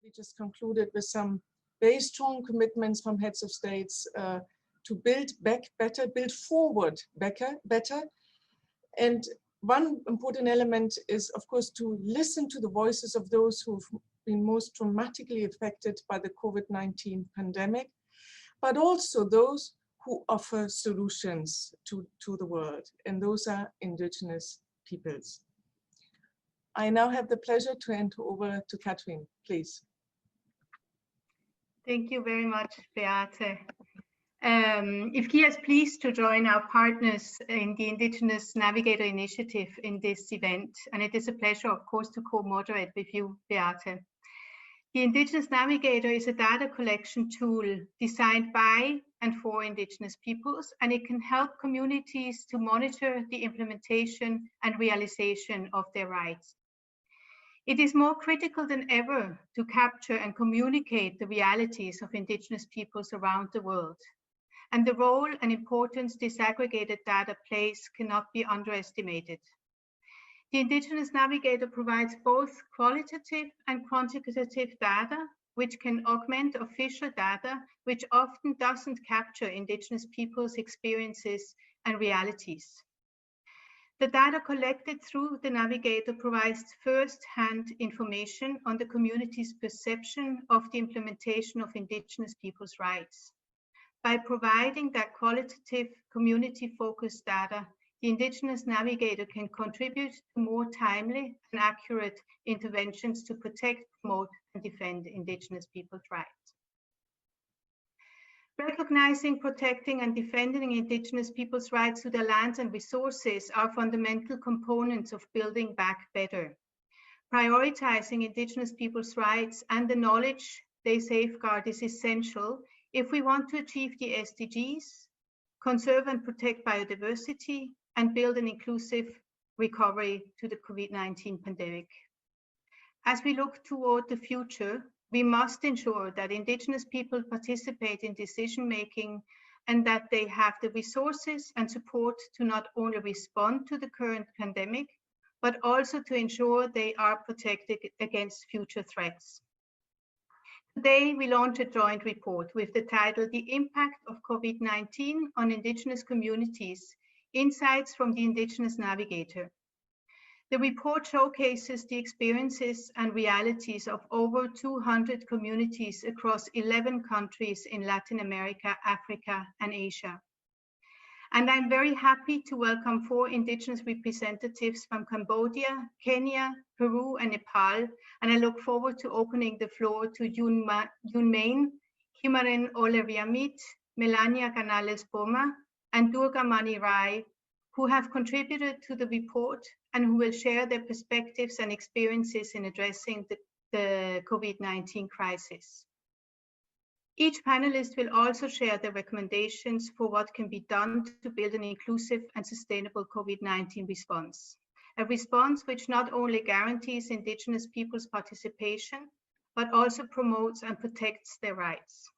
we just concluded with some very strong commitments from heads of states to build back better, build forward better. And one important element is, of course, to listen to the voices of those who've been most traumatically affected by the COVID-19 pandemic, but also those who offer solutions to the world, and those are indigenous peoples. I now have the pleasure to hand over to Catherine, please. Thank you very much, Beate. If Kia is pleased to join our partners in the Indigenous Navigator initiative in this event, and it is a pleasure, of course, to co-moderate with you, Beate. The Indigenous Navigator is a data collection tool designed by and for Indigenous peoples, and it can help communities to monitor the implementation and realization of their rights. It is more critical than ever to capture and communicate the realities of Indigenous peoples around the world. And the role and importance disaggregated data plays cannot be underestimated. The Indigenous Navigator provides both qualitative and quantitative data, which can augment official data, which often doesn't capture Indigenous people's experiences and realities. The data collected through the Navigator provides first-hand information on the community's perception of the implementation of Indigenous people's rights. By providing that qualitative, community-focused data, the Indigenous Navigator can contribute to more timely and accurate interventions to protect, promote, and defend Indigenous people's rights. Recognizing, protecting, and defending Indigenous people's rights to their lands and resources are fundamental components of building back better. Prioritizing Indigenous people's rights and the knowledge they safeguard is essential if we want to achieve the SDGs, conserve and protect biodiversity, and build an inclusive recovery to the COVID-19 pandemic. As we look toward the future, we must ensure that Indigenous people participate in decision-making and that they have the resources and support to not only respond to the current pandemic, but also to ensure they are protected against future threats. Today, we launch a joint report with the title, The Impact of COVID-19 on Indigenous Communities, Insights from the Indigenous Navigator. The report showcases the experiences and realities of over 200 communities across 11 countries in Latin America, Africa, and Asia. And I'm very happy to welcome 4 Indigenous representatives from Cambodia, Kenya, Peru, and Nepal, and I look forward to opening the floor to Yunmain, Himaren Oleriamit, Melania Canales Boma, and Durga Manirai, who have contributed to the report and who will share their perspectives and experiences in addressing the COVID-19 crisis. Each panelist will also share their recommendations for what can be done to build an inclusive and sustainable COVID-19 response. A response which not only guarantees Indigenous people's participation, but also promotes and protects their rights.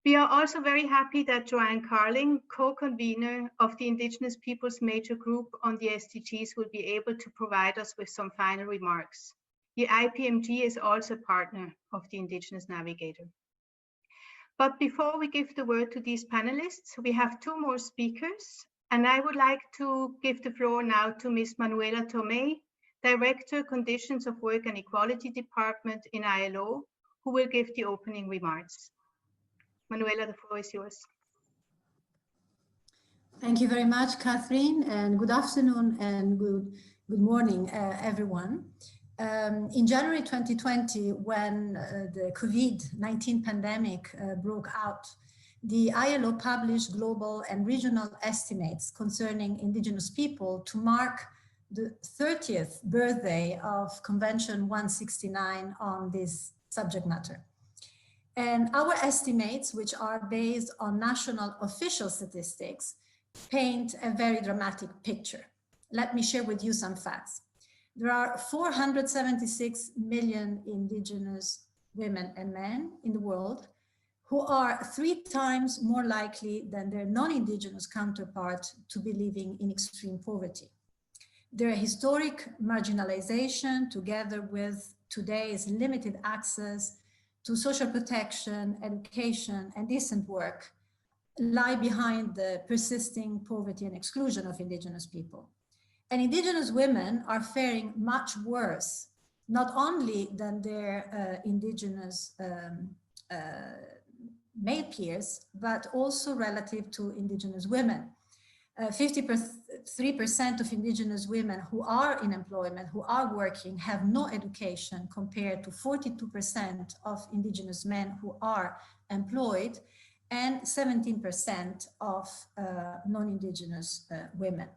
We are also very happy that Joanne Carling, co-convener of the Indigenous Peoples Major Group on the SDGs, will be able to provide us with some final remarks. The IPMG is also a partner of the Indigenous Navigator. But before we give the word to these panelists, we have 2 more speakers, and I would like to give the floor now to Ms. Manuela Tomei, Director, Conditions of Work and Equality Department in ILO, who will give the opening remarks. Manuela, the floor is yours. Thank you very much, Catherine, and good afternoon and good morning, everyone. In January 2020, when the COVID-19 pandemic broke out, the ILO published global and regional estimates concerning Indigenous people to mark the 30th birthday of Convention 169 on this subject matter. And our estimates, which are based on national official statistics, paint a very dramatic picture. Let me share with you some facts. There are 476 million Indigenous women and men in the world who are 3 times more likely than their non-Indigenous counterpart to be living in extreme poverty. Their historic marginalization, together with today's limited access to social protection, education, and decent work, lie behind the persisting poverty and exclusion of indigenous people. And indigenous women are faring much worse, not only than their indigenous male peers, but also relative to indigenous women. 53% of indigenous women who are in employment, who are working, have no education, compared to 42% of indigenous men who are employed, and 17% of non-indigenous women.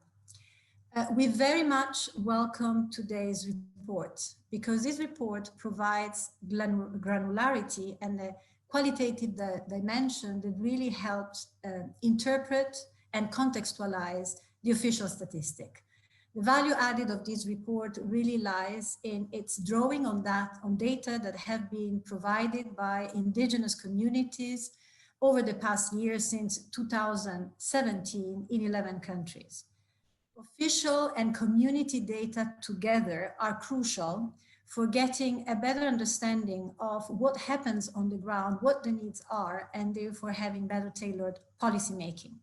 We very much welcome today's report, because this report provides granularity and a qualitative dimension that really helps interpret and contextualize the official statistic. The value added of this report really lies in its drawing on data that have been provided by indigenous communities over the past year, since 2017, in 11 countries. Official and community data together are crucial for getting a better understanding of what happens on the ground, what the needs are, and therefore having better tailored policy making.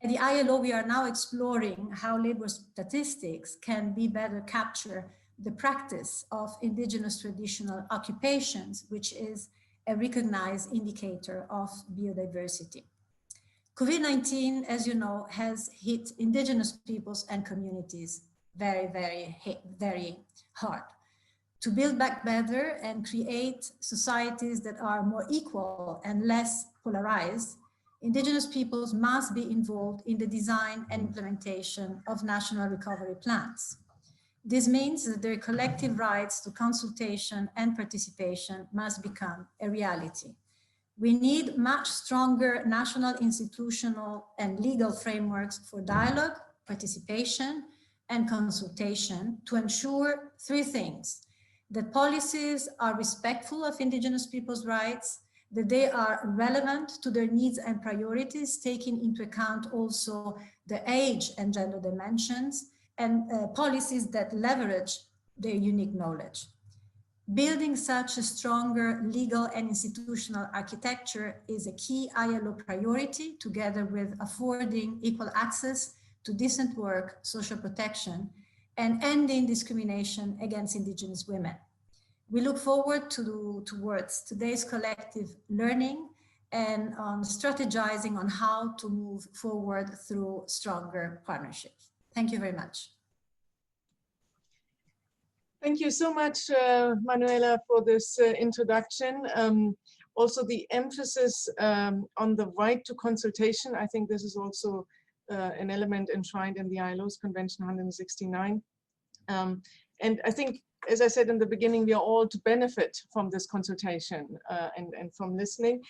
At the ILO, we are now exploring how labor statistics can be better capture the practice of indigenous traditional occupations, which is a recognized indicator of biodiversity. COVID-19, as you know, has hit indigenous peoples and communities very, very hard. To build back better and create societies that are more equal and less polarized, indigenous peoples must be involved in the design and implementation of national recovery plans. This means that their collective rights to consultation and participation must become a reality. We need much stronger national, institutional, and legal frameworks for dialogue, participation, and consultation to ensure three things: that policies are respectful of indigenous people's rights, that they are relevant to their needs and priorities, taking into account also the age and gender dimensions, and policies that leverage their unique knowledge. Building such a stronger legal and institutional architecture is a key ILO priority, together with affording equal access to decent work, social protection, and ending discrimination against indigenous women. We look forward towards today's collective learning and on strategizing on how to move forward through stronger partnerships. Thank you very much. Thank you so much, Manuela, for this introduction. Also the emphasis on the right to consultation. I think this is also an element enshrined in the ILO's Convention 169. And I think, as I said in the beginning, we are all to benefit from this consultation and from listening.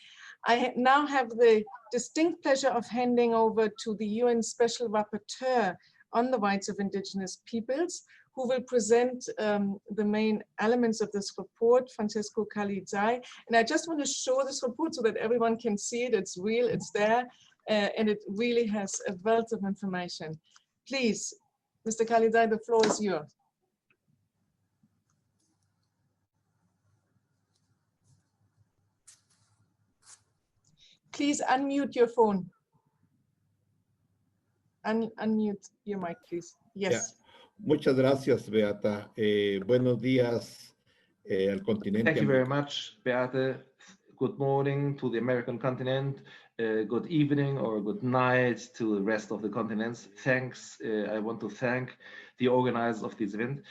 I now have the distinct pleasure of handing over to the UN Special Rapporteur on the rights of indigenous peoples, who will present the main elements of this report, Francesco Calizai. And I just want to show this report so that everyone can see it. It's real, it's there, and it really has a wealth of information. Please, Mr. Calizai, the floor is yours. Please unmute your phone. Unmute your mic, please. Yes. Yeah. Muchas gracias, Beata. Buenos días al continente. Thank you very much, Beate. Good morning to the American continent. Good evening or good night to the rest of the continents. Thanks. I want to thank the organizers of this event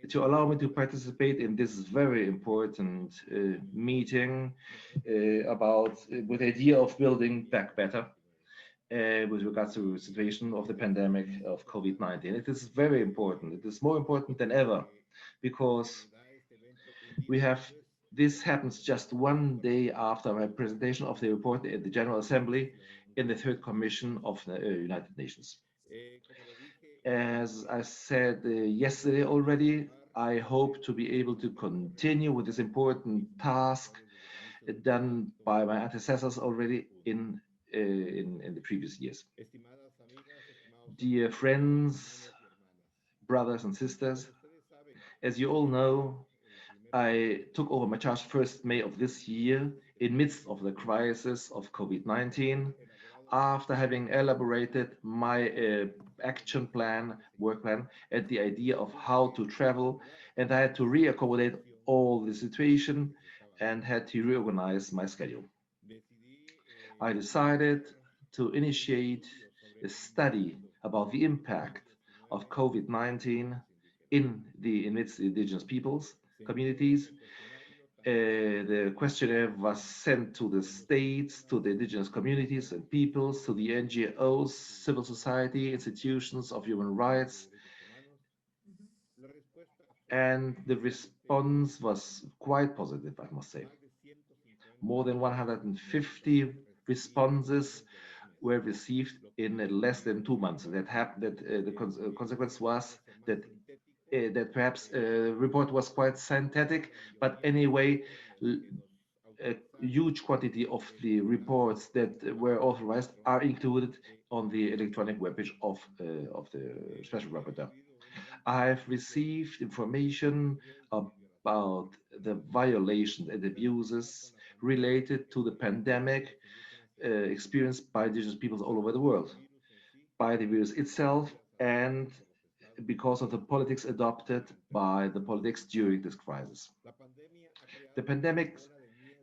to allow me to participate in this very important meeting with the idea of building back better. With regards to the situation of the pandemic of COVID-19. It is very important. It is more important than ever, because this happens just one day after my presentation of the report at the General Assembly in the Third Commission of the United Nations. As I said yesterday already, I hope to be able to continue with this important task done by my antecessors already in the previous years. Dear friends, brothers and sisters. As you all know, I took over my charge 1st May of this year in midst of the crisis of COVID-19, after having elaborated my action plan, work plan, and the idea of how to travel, and I had to reaccommodate all the situation and had to reorganize my schedule. I decided to initiate a study about the impact of COVID-19 in the amidst the indigenous peoples, communities. The questionnaire was sent to the states, to the indigenous communities and peoples, to the NGOs, civil society, institutions of human rights, and the response was quite positive, I must say. More than 150 responses were received in less than 2 months. That happened. That the consequence was that that perhaps the report was quite synthetic, but anyway, a huge quantity of the reports that were authorized are included on the electronic webpage of the special rapporteur. I've received information about the violations and abuses related to the pandemic experienced by indigenous peoples all over the world, by the virus itself, and because of the politics adopted by the politics during this crisis. The pandemic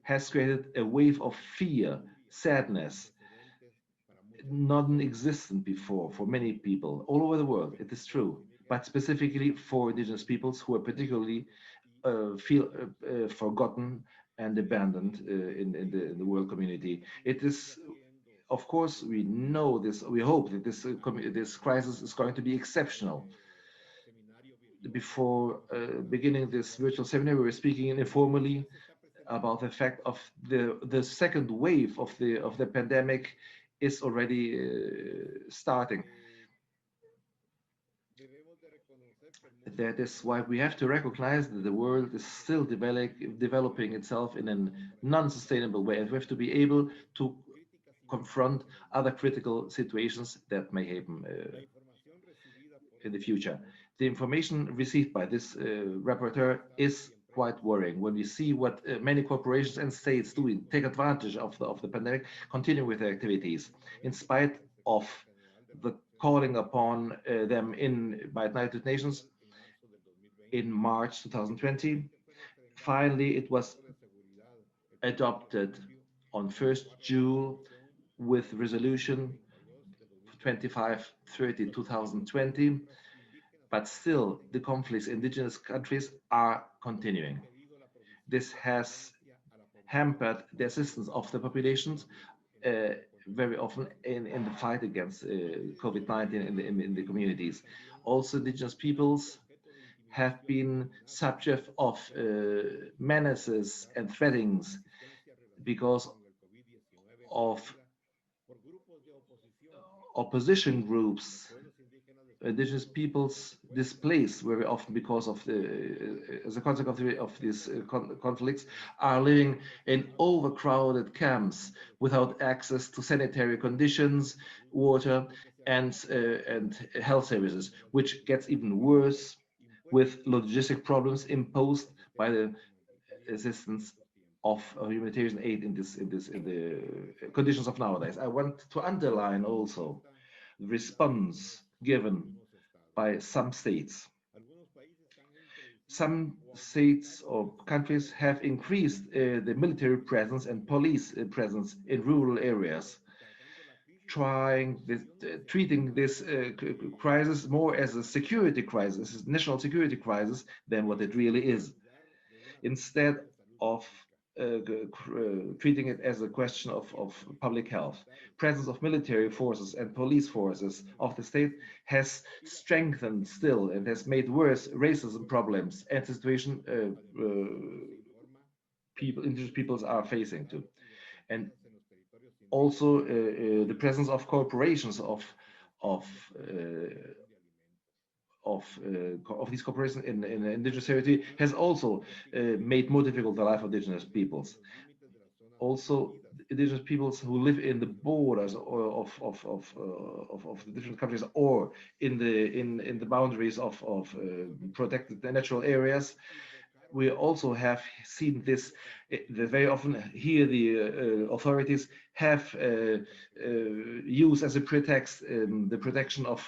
has created a wave of fear, sadness, non-existent before for many people all over the world. It is true, but specifically for indigenous peoples who are particularly feel forgotten and abandoned in the world community. It is, of course, we know this. We hope that this crisis is going to be exceptional. Before beginning this virtual seminar, we were speaking informally about the fact of the second wave of the pandemic is already starting. That is why we have to recognize that the world is still developing itself in a non-sustainable way, and we have to be able to confront other critical situations that may happen in the future. The information received by this rapporteur is quite worrying when we see what many corporations and states do take advantage of the pandemic, continue with their activities in spite of the calling upon them by the United Nations in March 2020. Finally, it was adopted on 1st June with resolution 2530/2020, but still the conflicts in indigenous countries are continuing. This has hampered the assistance of the populations very often in the fight against COVID-19 in the communities. Also, indigenous peoples have been subject of menaces and threats because of opposition groups. Indigenous peoples displaced very often because of as a consequence of these conflicts, are living in overcrowded camps without access to sanitary conditions, water, and health services, which gets even worse with logistic problems imposed by the assistance of humanitarian aid in the conditions of nowadays. I want to underline also the response given by some states. Some states or countries have increased the military presence and police presence in rural areas, treating this crisis more as a security crisis, a national security crisis, than what it really is. Instead of treating it as a question of public health. Presence of military forces and police forces of the state has strengthened still and has made worse racism problems and the situation indigenous peoples are facing too. And also the presence of corporations of these corporations in indigenous territory has also made more difficult the life of indigenous peoples. Also, indigenous peoples who live in the borders of the different countries, or in the boundaries of protected natural areas. We also have seen this, that very often here the authorities have used as a pretext the protection of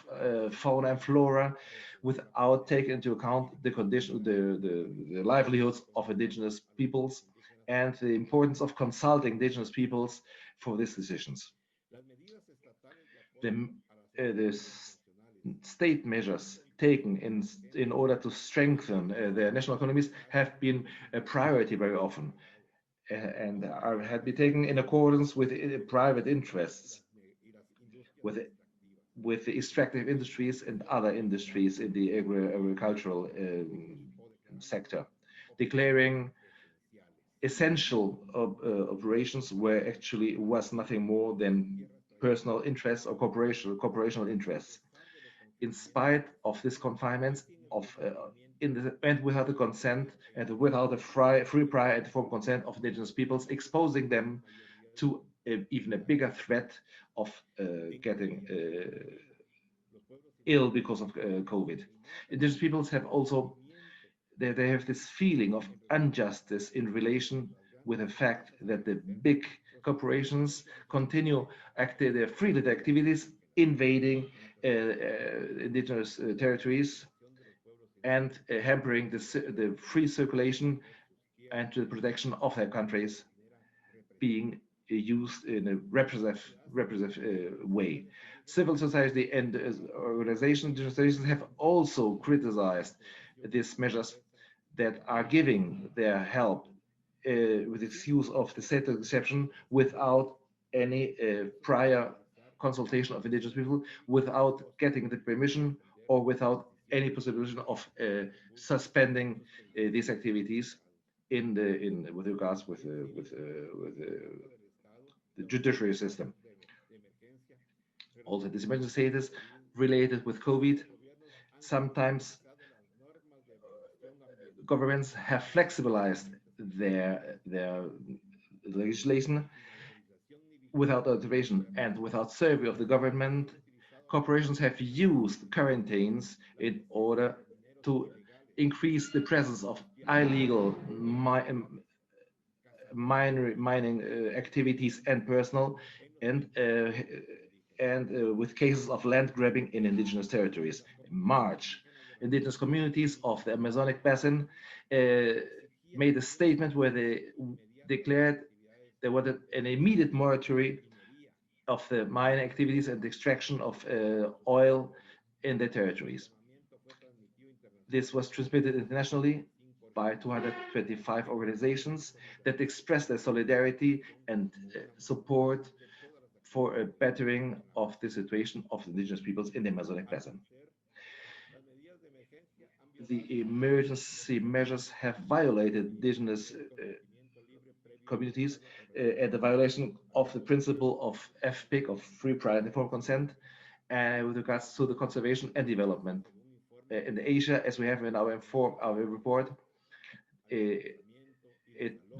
fauna and flora without taking into account the condition, the livelihoods of indigenous peoples, and the importance of consulting indigenous peoples for these decisions. The state measures taken in order to strengthen their national economies have been a priority very often, and had been taken in accordance with private interests, with the extractive industries and other industries in the agricultural sector, declaring essential operations where actually was nothing more than personal interests or corporational interests. In spite of this confinement, and without the consent and without the free, prior, and informed consent of indigenous peoples, exposing them to even a bigger threat of getting ill because of COVID. Indigenous peoples have also, they have this feeling of injustice in relation with the fact that the big corporations continue their freely activities, invading indigenous territories and hampering the free circulation and the protection of their countries, being used in a repressive way. Civil society and organizations have also criticized these measures that are giving their help with the excuse of the state exception without any prior consultation of indigenous people, without getting the permission, or without any possibility of suspending these activities with regards with the judiciary system. Also, this emergency status related with COVID, sometimes governments have flexibilized their legislation without observation and without survey of the government. Corporations have used quarantines in order to increase the presence of illegal mining activities and personnel, and with cases of land grabbing in indigenous territories. In March, indigenous communities of the Amazonic basin made a statement where they declared there was an immediate moratorium of the mining activities and the extraction of oil in their territories. This was transmitted internationally by 225 organizations that expressed their solidarity and support for a bettering of the situation of indigenous peoples in the Amazonic basin. The emergency measures have violated indigenous communities and the violation of the principle of FPIC, of free, prior, and informed consent, with regards to the conservation and development. In Asia, as we have in our report,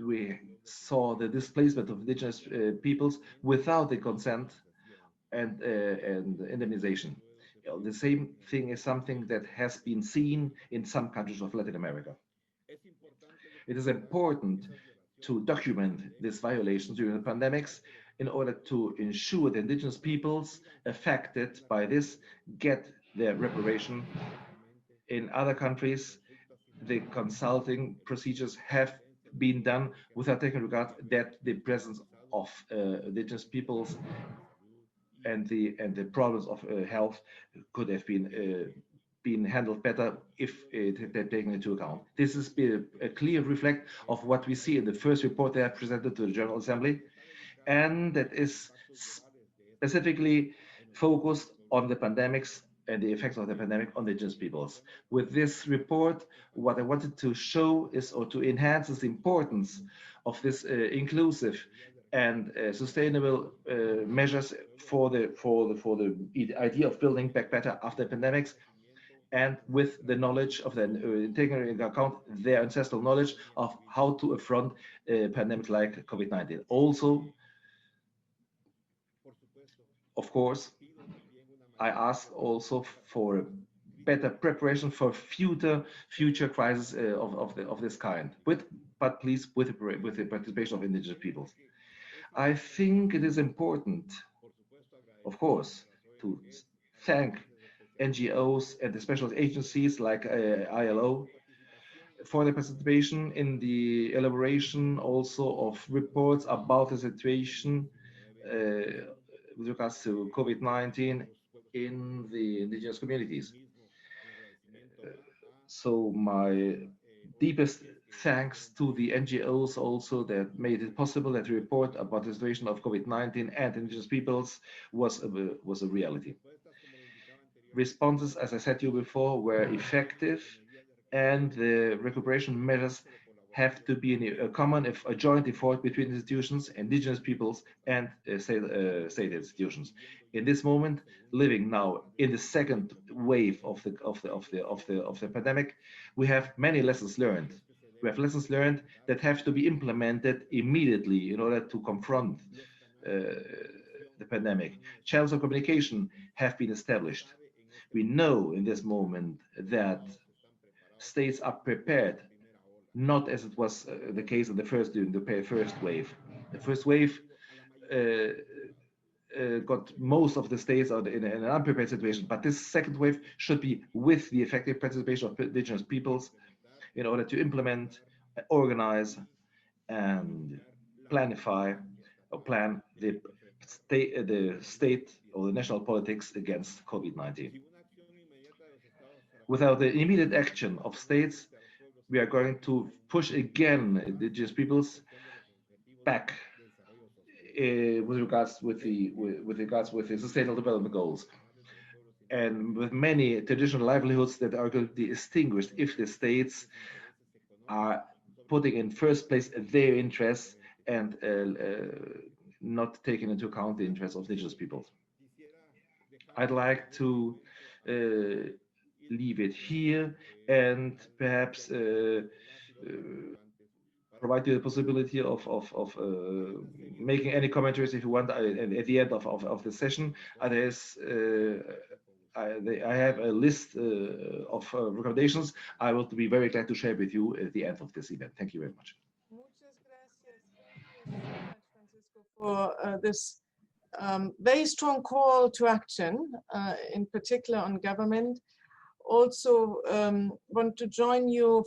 we saw the displacement of indigenous peoples without the consent and indemnization. The same thing is something that has been seen in some countries of Latin America. It is important to document these violations during the pandemics in order to ensure the indigenous peoples affected by this get their reparation. In other countries, the consulting procedures have been done without taking regard that the presence of indigenous peoples and the problems of health could have been handled better if it had been taken into account. This has been a clear reflect of what we see in the first report they have presented to the General Assembly, and that is specifically focused on the pandemics and the effects of the pandemic on the indigenous peoples. With this report, what I wanted to show is, or to enhance, is the importance of this inclusive and sustainable measures for the idea of building back better after pandemics, and with the knowledge of taking into account their ancestral knowledge of how to affront a pandemic like COVID-19. Also, Of course, I ask also for better preparation for future crises of this kind, but please with the participation of indigenous peoples. I think it is important, of course, to thank NGOs and the special agencies like ILO for their participation in the elaboration also of reports about the situation with regards to COVID-19 in the indigenous communities. So my deepest thanks to the NGOs also that made it possible that the report about the situation of COVID-19 and indigenous peoples was a reality. Responses, as I said to you before, were effective, and the recuperation measures have to be a joint effort between institutions, indigenous peoples, and state institutions. In this moment, living now in the second wave of the pandemic, we have many lessons learned. We have lessons learned that have to be implemented immediately in order to confront the pandemic. Channels of communication have been established. We know in this moment that states are prepared, not as it was the case in during the first wave. The first wave got most of the states in an unprepared situation, but this second wave should be with the effective participation of indigenous peoples in order to implement, organize, and planify or plan the state or the national politics against COVID-19. Without the immediate action of states, we are going to push again indigenous peoples back with regards with the sustainable development goals, and with many traditional livelihoods that are going to be extinguished if the states are putting in first place their interests and not taking into account the interests of indigenous peoples. I'd like to leave it here and perhaps provide you the possibility of making any commentaries if you want at the end of the session. I have a list of recommendations I will be very glad to share with you at the end of this event. Thank you very much. Muchas gracias. Thank you so much, Francisco, for this very strong call to action, in particular on government. Also want to join you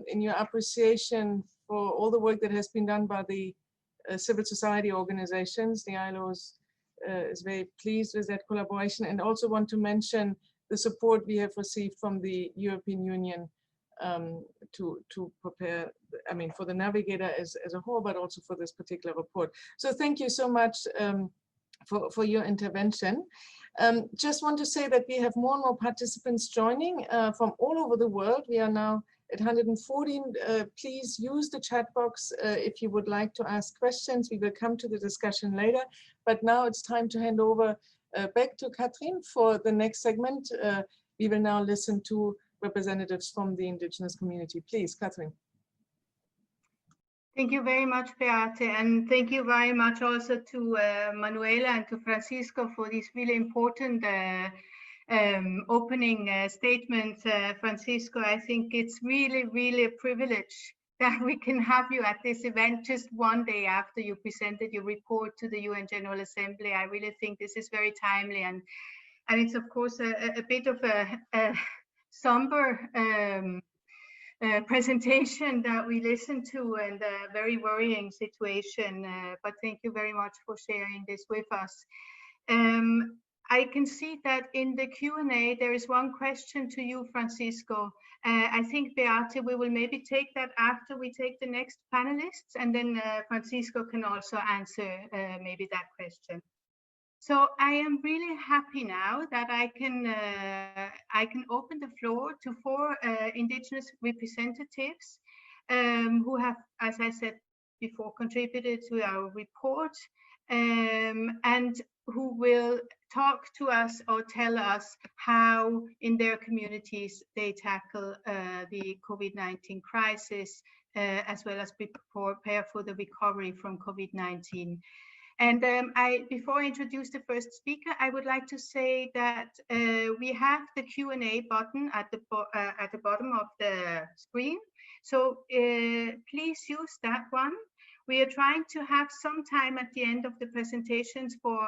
in your appreciation for all the work that has been done by the civil society organizations. The ILO is very pleased with that collaboration, and also want to mention the support we have received from the European Union to prepare, I mean, for the Navigator as a whole, but also for this particular report. So thank you so much for your intervention. Just want to say that we have more and more participants joining from all over the world. We are now at 114. Please use the chat box if you would like to ask questions. We will come to the discussion later, but now it's time to hand over back to Catherine for the next segment. We will now listen to representatives from the indigenous community. Please, Catherine. Thank you very much, Beate, and thank you very much also to Manuela and to Francisco for these really important opening statements. Francisco, I think it's really a privilege that we can have you at this event just one day after you presented your report to the UN General Assembly. I really think this is very timely, and it's of course a bit of a somber presentation that we listened to, and a very worrying situation, but thank you very much for sharing this with us. I can see that in the Q&A there is one question to you, Francisco. I think, Beate, we will maybe take that after we take the next panelists, and then Francisco can also answer maybe that question. So I am really happy now that I can open the floor to 4 indigenous representatives who have, as I said before, contributed to our report, and who will talk to us or tell us how in their communities they tackle the COVID-19 crisis, as well as prepare for the recovery from COVID-19. And before I introduce the first speaker, I would like to say that we have the Q&A button at the bottom of the screen. So please use that one. We are trying to have some time at the end of the presentations for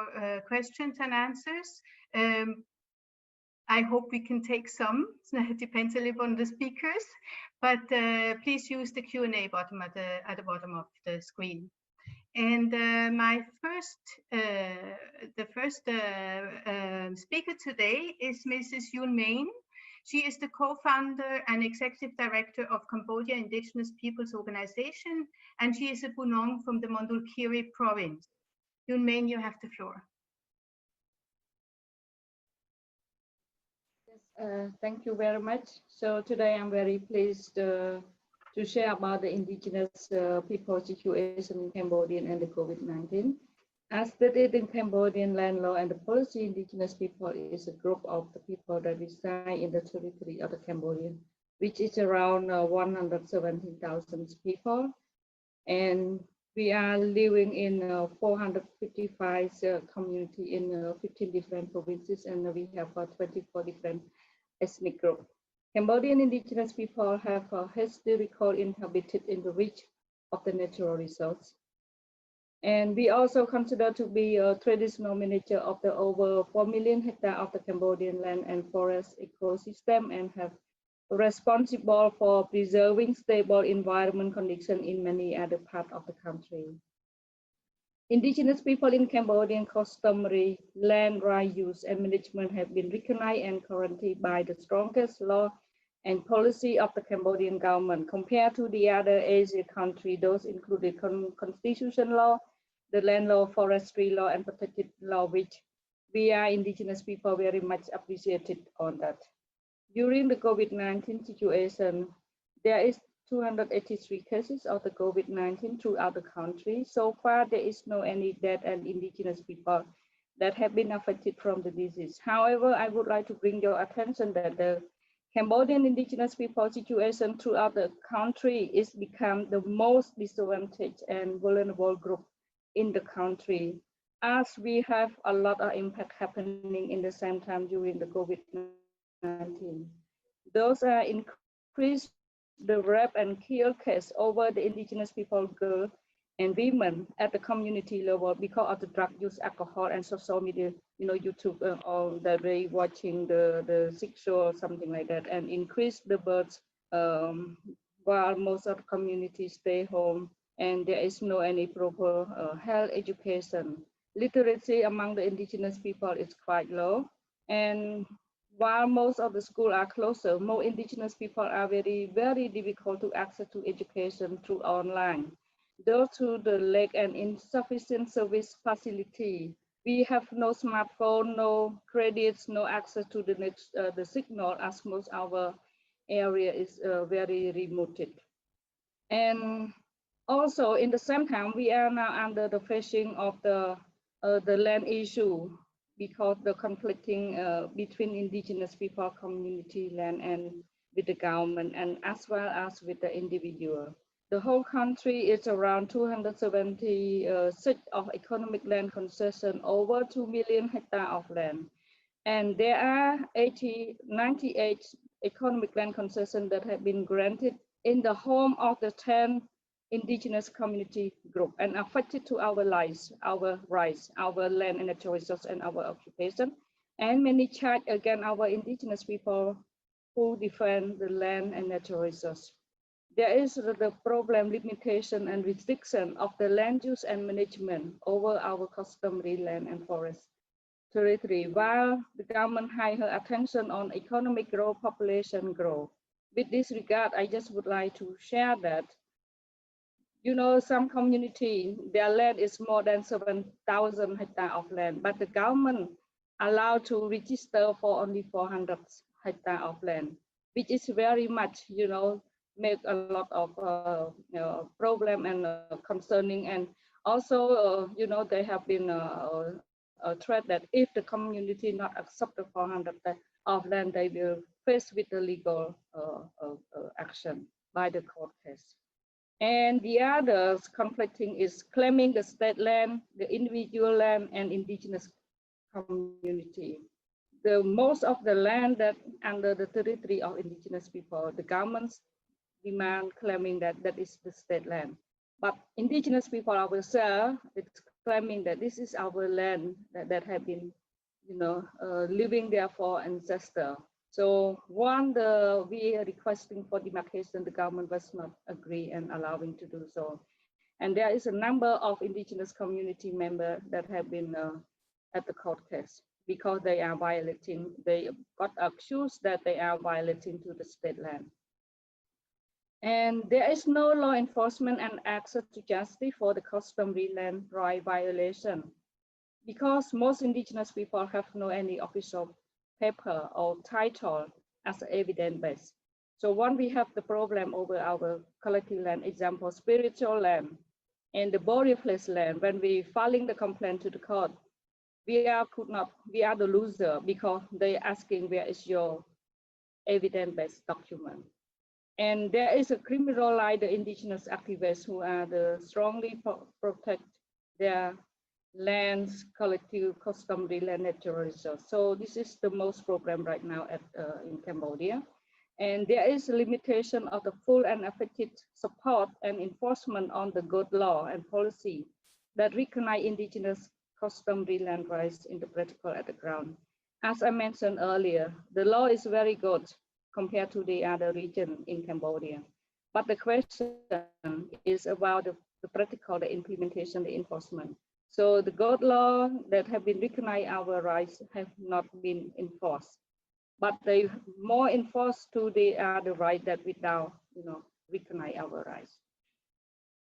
questions and answers. I hope we can take some. It depends a little on the speakers, but please use the Q&A button at the bottom of the screen. And the first speaker today is Mrs. Yun Main. She is the co-founder and executive director of Cambodia Indigenous Peoples Organization, and she is a Bunong from the Mondulkiri province. Yun Main, you have the floor. Yes, thank you very much. So today I'm very pleased to share about the indigenous people situation in Cambodia and the COVID-19. As stated in Cambodian land law and the policy, indigenous people is a group of the people that reside in the territory of the Cambodian, which is around 117,000 people. And we are living in 455 community in 15 different provinces, and we have 24 different ethnic groups. Cambodian indigenous people have historically inhabited in the reach of the natural resource. And we also consider to be a traditional manager of the over 4 million hectares of the Cambodian land and forest ecosystem, and have responsible for preserving stable environment conditions in many other parts of the country. Indigenous people in Cambodian customary land right use and management have been recognized and guaranteed by the strongest law and policy of the Cambodian government compared to the other Asian countries. Those included constitution law, the land law, forestry law, and protected law, which we are indigenous people very much appreciated on that. During the COVID-19 situation, there is 283 cases of the COVID-19 throughout the country. So far, there is no any death and indigenous people that have been affected from the disease. However, I would like to bring your attention that the Cambodian indigenous people situation throughout the country is become the most disadvantaged and vulnerable group in the country, as we have a lot of impact happening in the same time during the COVID-19. Those are increased the rape and kill case over the indigenous people, girls and women at the community level because of the drug use, alcohol, and social media, YouTube, all that they watching the sexual, something like that, and increase the births while most of the communities stay home and there is no any proper health education. Literacy among the indigenous people is quite low, and while most of the schools are closer, more indigenous people are very, very difficult to access to education through online. Due to the lack and insufficient service facility, we have no smartphone, no credits, no access to the signal, as most our area is very remote. And also, in the same time, we are now under the facing of the land issue, because the conflicting between indigenous people, community, land, and with the government, and as well as with the individual. The whole country is around 276 of economic land concession, over 2 million hectares of land. And there are 98 economic land concessions that have been granted in the home of the 10 indigenous community group and affected to our lives, our rights, our land and natural resources, and our occupation. And many charge against our indigenous people who defend the land and natural resources. There is the problem, limitation, and restriction of the land use and management over our customary land and forest territory, while the government higher attention on economic growth, population growth. With this regard, I just would like to share that, some community, their land is more than 7,000 hectares of land, but the government allowed to register for only 400 hectares of land, which is very much, make a lot of problem and concerning. And also, they have been a threat that if the community not accept the 400 of land, they will face with the legal action by the court case. And the others conflicting is claiming the state land, the individual land, and indigenous community. The most of the land that under the territory of indigenous people, the governments demand claiming that that is the state land. But indigenous people ourselves, it's claiming that this is our land that have been, living there for ancestors. So we are requesting for demarcation, the government was not agree and allowing to do so. And there is a number of indigenous community members that have been at the court case because they got accused that they are violating to the state land. And there is no law enforcement and access to justice for the customary land right violation because most indigenous people have no any official paper or title as evidence base. So when we have the problem over our collective land, example, spiritual land and the burial place land, when we filing the complaint to the court, we are the loser because they asking where is your evidence-based document. And there is a criminal like the indigenous activists who are strongly protect their lands, collective, customary land natural resource. So this is the most problem right now in Cambodia. And there is a limitation of the full and effective support and enforcement on the good law and policy that recognize indigenous customary land rights in the practical at the ground. As I mentioned earlier, the law is very good compared to the other region in Cambodia. But the question is about the practical, the implementation, the enforcement. So the good law that have been recognized our rights have not been enforced, but they more enforced to the other right that without, recognize our rights.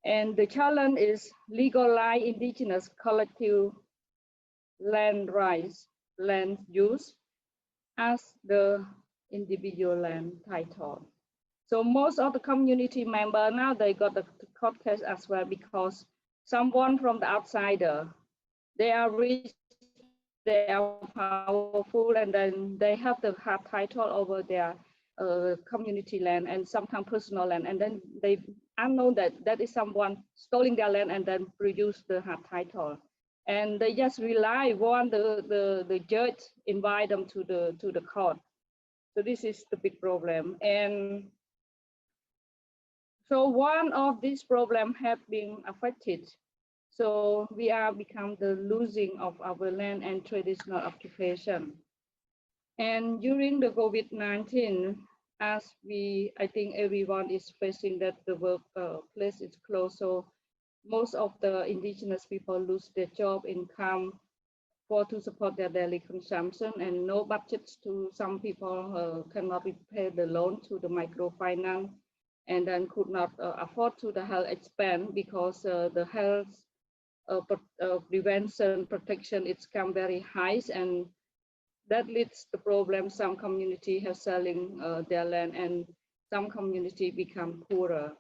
And the challenge is legalize indigenous collective land rights, land use as the individual land title. So most of the community members now they got the court case as well because someone from the outsider, they are rich, they are powerful, and then they have the hard title over their community land and sometimes personal land, and then they unknown that is someone stealing their land and then produce the hard title, and they just rely on the judge invite them to the court. So this is the big problem. And so one of these problems have been affected. So we are become the losing of our land and traditional occupation. And during the COVID-19, as I think everyone is facing that the workplace is closed. So most of the indigenous people lose their job, income, to support their daily consumption, and no budgets to some people cannot repay the loan to the microfinance, and then could not afford to the health expense because the health prevention protection it's come very high, and that leads to problem. Some community have selling their land, and some community become poorer.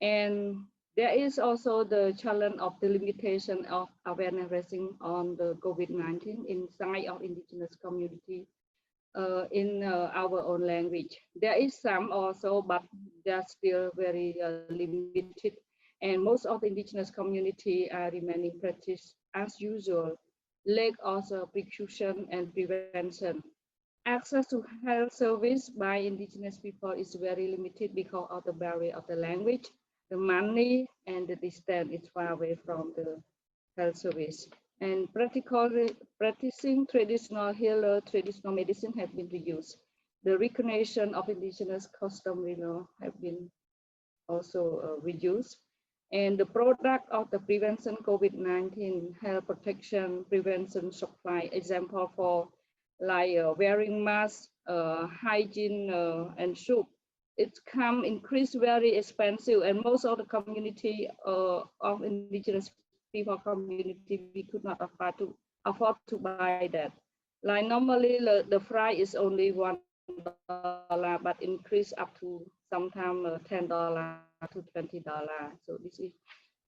And there is also the challenge of the limitation of awareness raising on the COVID-19 inside of indigenous community in our own language. There is some also, but they're still very limited. And most of the indigenous community are remaining practice as usual, lack also precaution and prevention. Access to health service by indigenous people is very limited because of the barrier of the language, the money, and the distance is far away from the health service. And practicing traditional healer, traditional medicine have been reduced. The recognition of indigenous custom have been also reduced. And the product of the prevention COVID-19 health protection prevention supply, example for like wearing masks, hygiene and soap, it's come increased very expensive, and most of the community of indigenous people community we could not afford to buy that. Like normally the price is only $1, but increase up to sometimes $10 to $20. So this is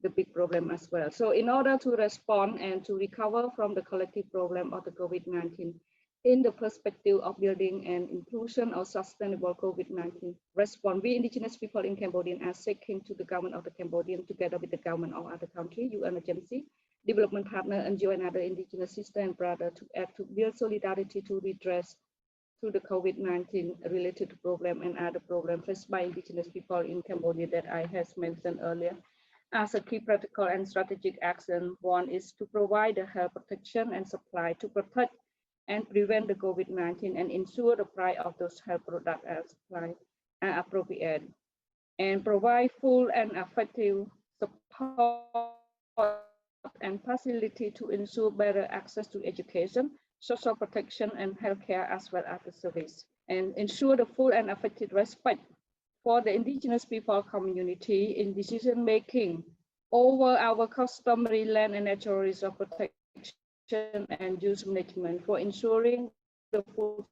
the big problem as well. So in order to respond and to recover from the collective problem of the COVID-19, In the perspective of building an inclusion or sustainable COVID-19 response, we indigenous people in Cambodia are seeking to the government of the Cambodian, together with the government of other countries, UN agency, development partner, NGO, and other indigenous sisters and brothers to act to build solidarity to redress to the COVID-19 related problem and other problems faced by indigenous people in Cambodia that I has mentioned earlier. As a key practical and strategic action, one is to provide the health protection and supply to protect and prevent the COVID-19 and ensure the price of those health products and supply are appropriate, and provide full and effective support and facility to ensure better access to education, social protection, and healthcare, as well as the service, and ensure the full and effective respect for the indigenous people community in decision making over our customary land and natural resource protection and use management for ensuring the food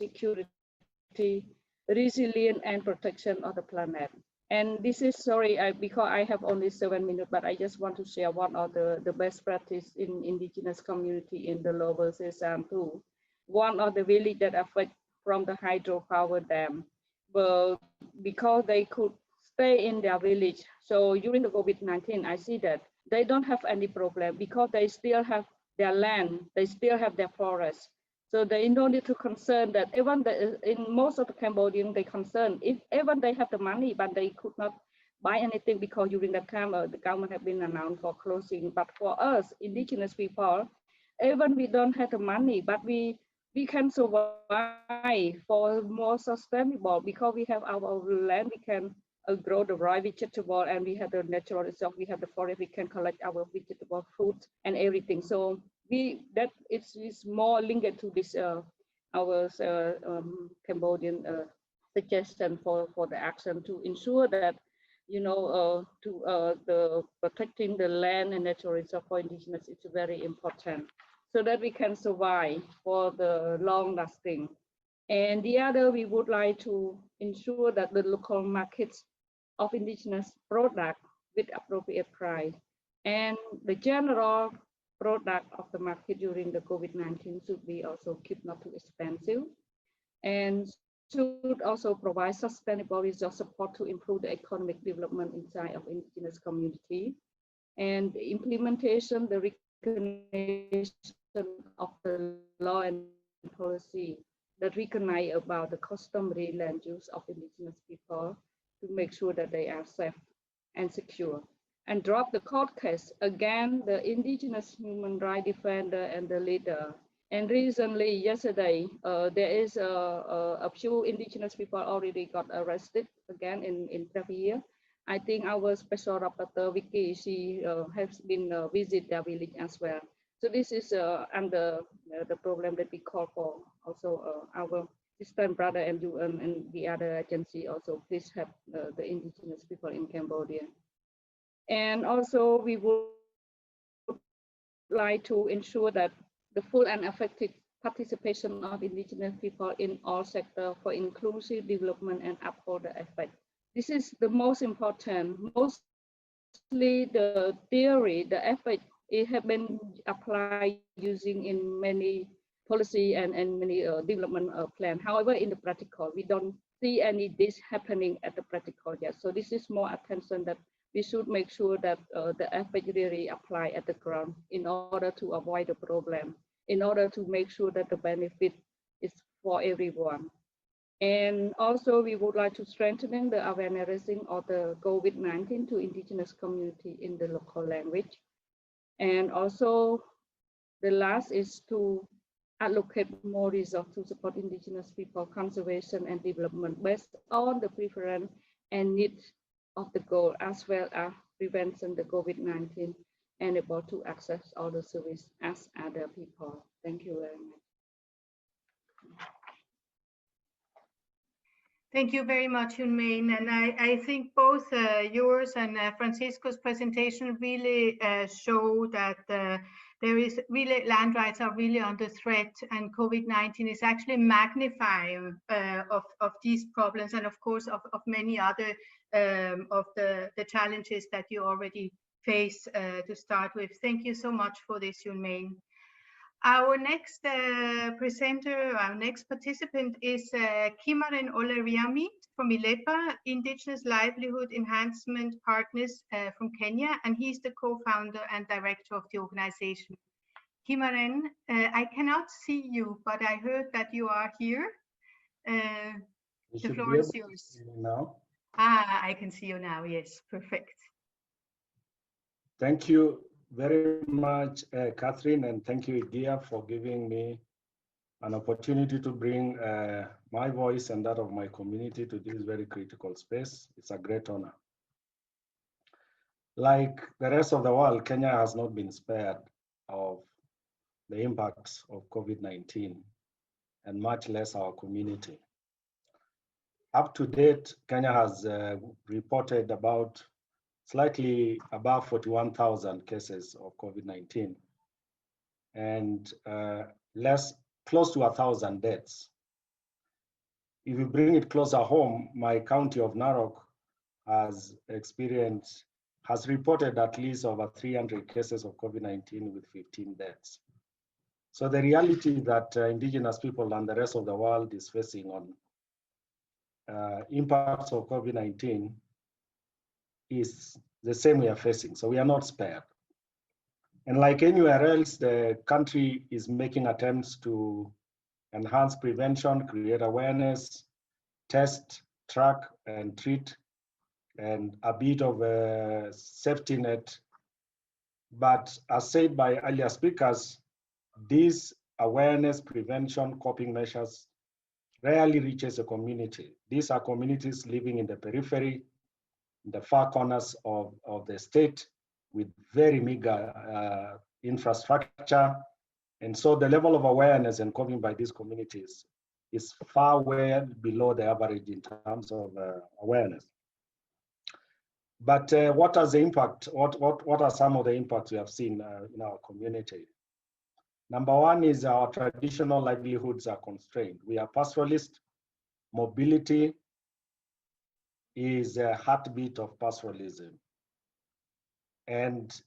security, resilience, and protection of the planet. And this is, sorry, because I have only 7 minutes, but I just want to share one of the best practice in indigenous community in the Lower Sesame too. One of the village that affect from the hydropower dam, but because they could stay in their village. So during the COVID-19, I see that they don't have any problem because they still have their land, they still have their forest. So they no need to concern that even in most of the Cambodian, they concern if even they have the money, but they could not buy anything because during that time the government have been announced for closing. But for us, indigenous people, even we don't have the money, but we can survive for more sustainable because we have our land, we can grow the right vegetable, and we have the natural resource, we have the forest, we can collect our vegetable, fruit, and everything. So that it's more linked to this our Cambodian suggestion for the action to ensure that the protecting the land and natural resource for indigenous is very important, so that we can survive for the long lasting. And the other, we would like to ensure that the local markets of indigenous product with appropriate price, and the general product of the market during the COVID-19 should be also keep not too expensive, and should also provide sustainable resource support to improve the economic development inside of indigenous community, and the implementation, the recognition of the law and policy that recognize about the customary land use of indigenous people to make sure that they are safe and secure, and drop the court case against the indigenous human rights defender and the leader. And recently, yesterday, there is a few indigenous people already got arrested again in Bolivia. I think our special rapporteur Vicky, she has been visit their village as well. So this is under the problem that we call for also our sister and brother and UN and the other agency also please help the indigenous people in Cambodia. And also we would like to ensure that the full and effective participation of indigenous people in all sectors for inclusive development and uphold the effect. This is the most important. Mostly the theory, the effect, it has been applied using in many policy and many development plan. However, in the practical, we don't see any this happening at the practical yet. So this is more attention that we should make sure that the effect really apply at the ground in order to avoid the problem, in order to make sure that the benefit is for everyone. And also we would like to strengthen the awareness of the COVID-19 to indigenous community in the local language. And also the last is to allocate more resources to support indigenous people conservation and development based on the preference and needs of the goal, as well as prevention the COVID-19 and able to access all the service as other people. Thank you very much. Thank you very much, Yunmain. And I think both yours and Francisco's presentation really show that there is really land rights are really under threat, and COVID-19 is actually magnifying of these problems, and of course of many other of the challenges that you already face to start with. Thank you so much for this, Yunmain. Our next presenter, our next participant is Kimaren Olariami from ILEPA, Indigenous Livelihood Enhancement Partners from Kenya, and he's the co-founder and director of the organization. Kimaren, I cannot see you, but I heard that you are here. The floor is yours. Now. Ah, I can see you now. Yes, perfect. Thank you very much, Catherine, and thank you, Igia, for giving me an opportunity to bring my voice and that of my community to this very critical space. It's a great honor. Like the rest of the world, Kenya has not been spared of the impacts of COVID-19, and much less our community. Up to date, Kenya has reported about slightly above 41,000 cases of COVID-19 and close to 1,000 deaths. If you bring it closer home, my county of Narok has reported at least over 300 cases of COVID-19 with 15 deaths. So the reality that indigenous people and the rest of the world is facing on impacts of COVID-19 is the same we are facing. So we are not spared. And like anywhere else, the country is making attempts to enhance prevention, create awareness, test, track, and treat, and a bit of a safety net. But as said by earlier speakers, these awareness, prevention, coping measures rarely reaches a community. These are communities living in the periphery, in the far corners of the state with very meager infrastructure. And so the level of awareness and coping by these communities is far well below the average in terms of awareness. But what are some of the impacts we have seen in our community? Number one is our traditional livelihoods are constrained. We are pastoralists. Mobility is a heartbeat of pastoralism. And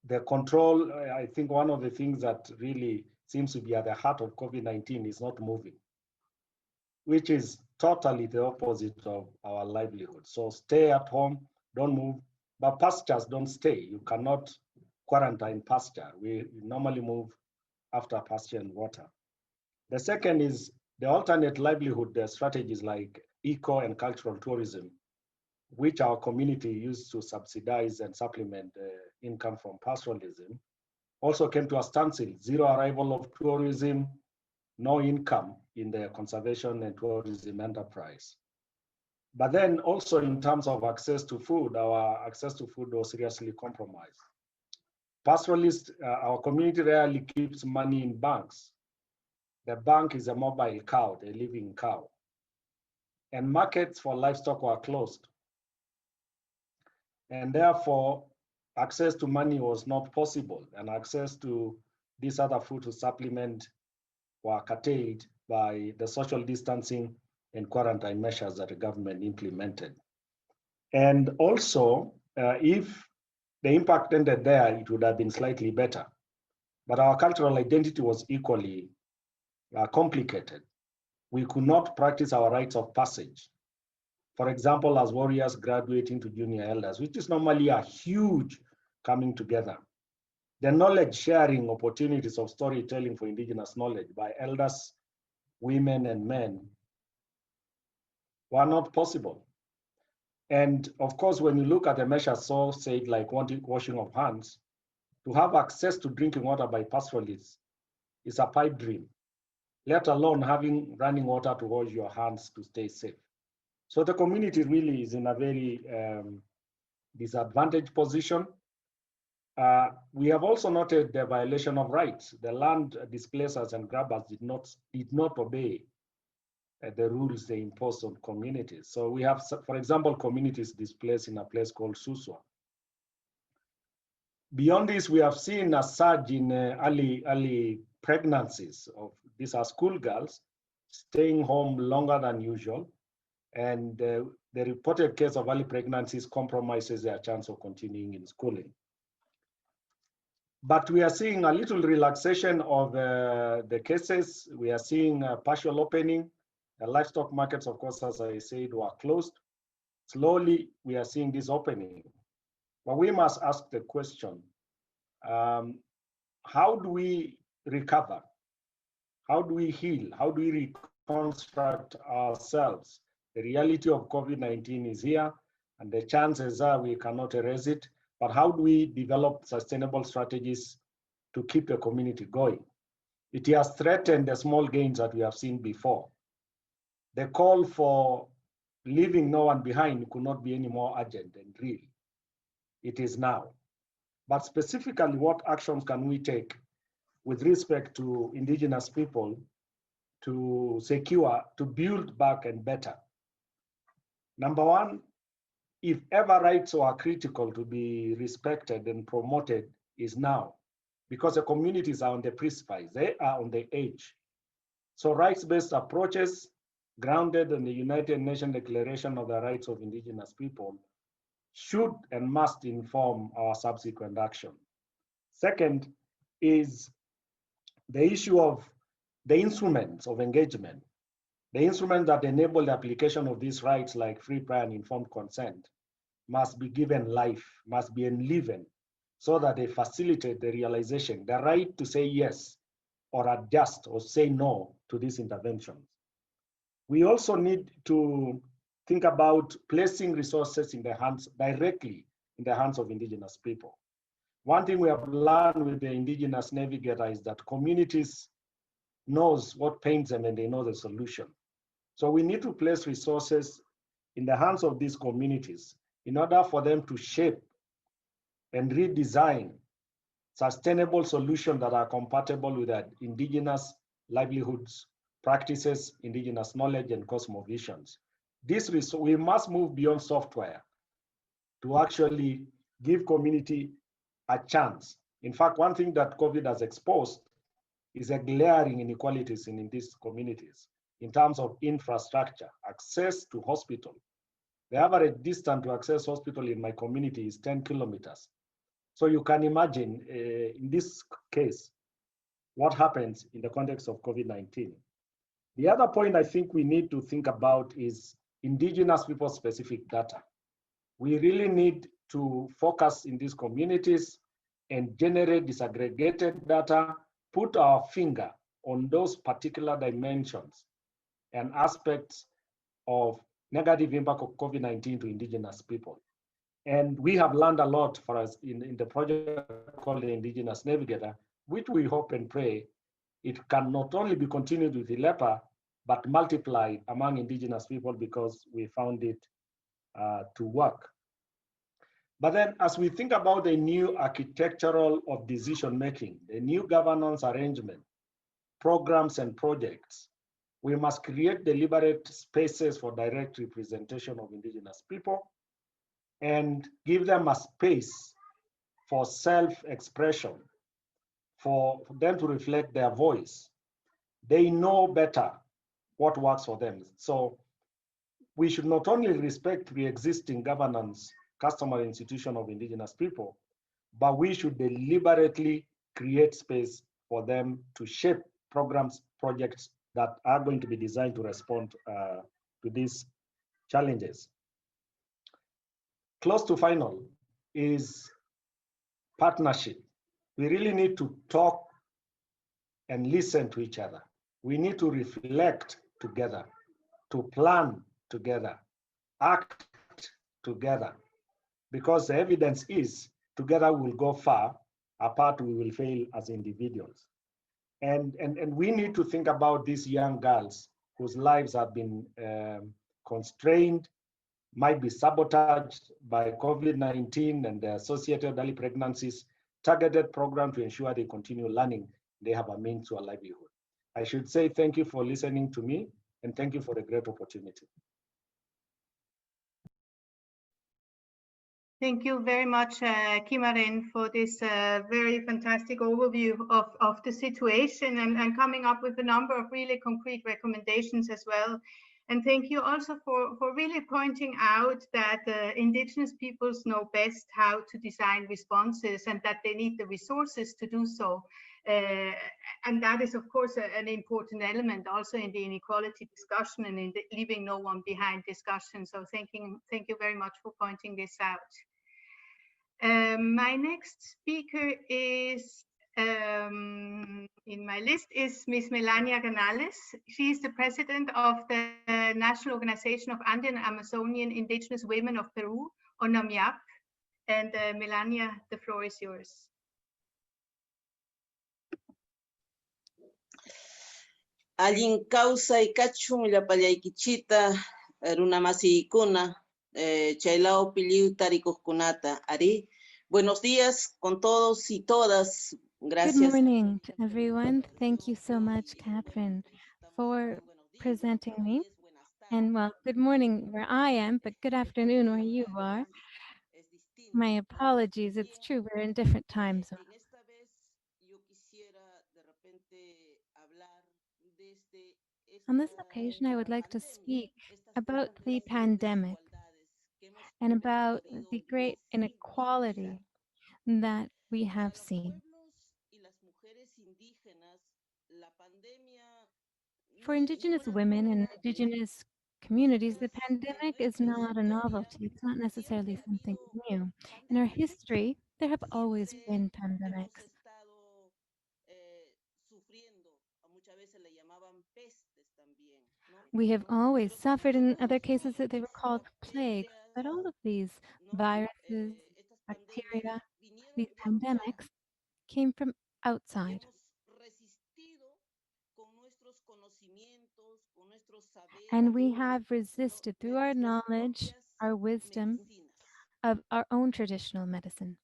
the control, I think one of the things that really seems to be at the heart of COVID-19 is not moving, which is totally the opposite of our livelihood. So stay at home, don't move, but pastures don't stay. You cannot quarantine pasture. We normally move after pasture and water. The second is the alternate livelihood strategies like eco and cultural tourism, which our community used to subsidize and supplement income from pastoralism, also came to a standstill. Zero arrival of tourism, no income in the conservation and tourism enterprise. But then also in terms of access to food, our access to food was seriously compromised. Pastoralists, our community rarely keeps money in banks. The bank is a mobile cow, a living cow. And markets for livestock were closed. And therefore, access to money was not possible, and access to this other food to supplement were curtailed by the social distancing and quarantine measures that the government implemented. And also, if the impact ended there, it would have been slightly better. But our cultural identity was equally complicated. We could not practice our rites of passage. For example, as warriors graduating to junior elders, which is normally a huge coming together. The knowledge sharing opportunities of storytelling for indigenous knowledge by elders, women, and men were not possible. And of course, when you look at the measures so said, like washing of hands, to have access to drinking water by pastoralists is a pipe dream, let alone having running water to wash your hands to stay safe. So the community really is in a very disadvantaged position. We have also noted the violation of rights. The land displacers and grabbers did not obey the rules they imposed on communities. So we have, for example, communities displaced in a place called Suswa. Beyond this, we have seen a surge in early pregnancies of these are schoolgirls staying home longer than usual, and the reported case of early pregnancies compromises their chance of continuing in schooling. But we are seeing a little relaxation of the cases. We are seeing a partial opening. The livestock markets, of course, as I said, were closed. Slowly, we are seeing this opening. But we must ask the question, how do we recover? How do we heal? How do we reconstruct ourselves? The reality of COVID-19 is here, and the chances are we cannot erase it. But how do we develop sustainable strategies to keep the community going? It has threatened the small gains that we have seen before. The call for leaving no one behind could not be any more urgent and real. It is now. But specifically, what actions can we take with respect to indigenous people to secure, to build back and better? Number one, if ever rights are critical to be respected and promoted, is now, because the communities are on the precipice, they are on the edge. So rights-based approaches grounded in the United Nations Declaration of the Rights of Indigenous People should and must inform our subsequent action. Second is the issue of the instruments of engagement. The instruments that enable the application of these rights, like free, prior, and informed consent, must be given life, must be enlivened, so that they facilitate the realization, the right to say yes or adjust or say no to these interventions. We also need to think about placing resources in the hands, directly in the hands of indigenous people. One thing we have learned with the Indigenous Navigator is that communities knows what pains them and they know the solution. So we need to place resources in the hands of these communities in order for them to shape and redesign sustainable solutions that are compatible with their indigenous livelihoods, practices, indigenous knowledge, and cosmovisions. We must move beyond software to actually give community a chance. In fact, one thing that COVID has exposed is a glaring inequalities in these communities in terms of infrastructure, access to hospital. The average distance to access hospital in my community is 10 kilometers. So you can imagine, in this case, what happens in the context of COVID-19. The other point I think we need to think about is indigenous people-specific data. We really need to focus in these communities and generate disaggregated data, put our finger on those particular dimensions and aspects of negative impact of COVID-19 to indigenous people. And we have learned a lot for us in the project called the Indigenous Navigator, which we hope and pray it can not only be continued with ILEPA, but multiplied among indigenous people, because we found it to work. But then as we think about the new architectural of decision-making, the new governance arrangement, programs and projects, we must create deliberate spaces for direct representation of indigenous people and give them a space for self-expression, for them to reflect their voice. They know better what works for them. So we should not only respect the existing governance, customary institution of indigenous people, but we should deliberately create space for them to shape programs, projects that are going to be designed to respond to these challenges. Close to final is partnership. We really need to talk and listen to each other. We need to reflect together, to plan together, act together, because the evidence is together we'll go far, apart we will fail as individuals. And we need to think about these young girls whose lives have been constrained, might be sabotaged by COVID-19 and the associated early pregnancies, targeted program to ensure they continue learning, they have a means to a livelihood. I should say thank you for listening to me, and thank you for the great opportunity. Thank you very much, Kimaren, for this very fantastic overview of the situation and coming up with a number of really concrete recommendations as well. And thank you also for really pointing out that Indigenous peoples know best how to design responses and that they need the resources to do so. And that is, of course, an important element also in the inequality discussion and in the leaving no one behind discussion. So thank you very much for pointing this out. My next speaker is in my list is Ms. Melania Canales. She is the president of the National Organization of Andean and Amazonian Indigenous Women of Peru, or NAMIAP. And Melania, the floor is yours. Allin causa y cachum la palaykichita runamasiykuna chaylao piliu tarikukunata ari. Buenos días con todos y todas. Gracias. Good morning to everyone. Thank you so much, Catherine, for presenting me. And well, good morning where I am, but good afternoon where you are. My apologies, it's true, we're in different time zones. On this occasion, I would like to speak about the pandemic and about the great inequality that we have seen. For Indigenous women and Indigenous communities, the pandemic is not a novelty. It's not necessarily something new. In our history, there have always been pandemics. We have always suffered, in other cases that they were called plagues, but all of these viruses, bacteria, these pandemics came from outside. And we have resisted through our knowledge, our wisdom of our own traditional medicine.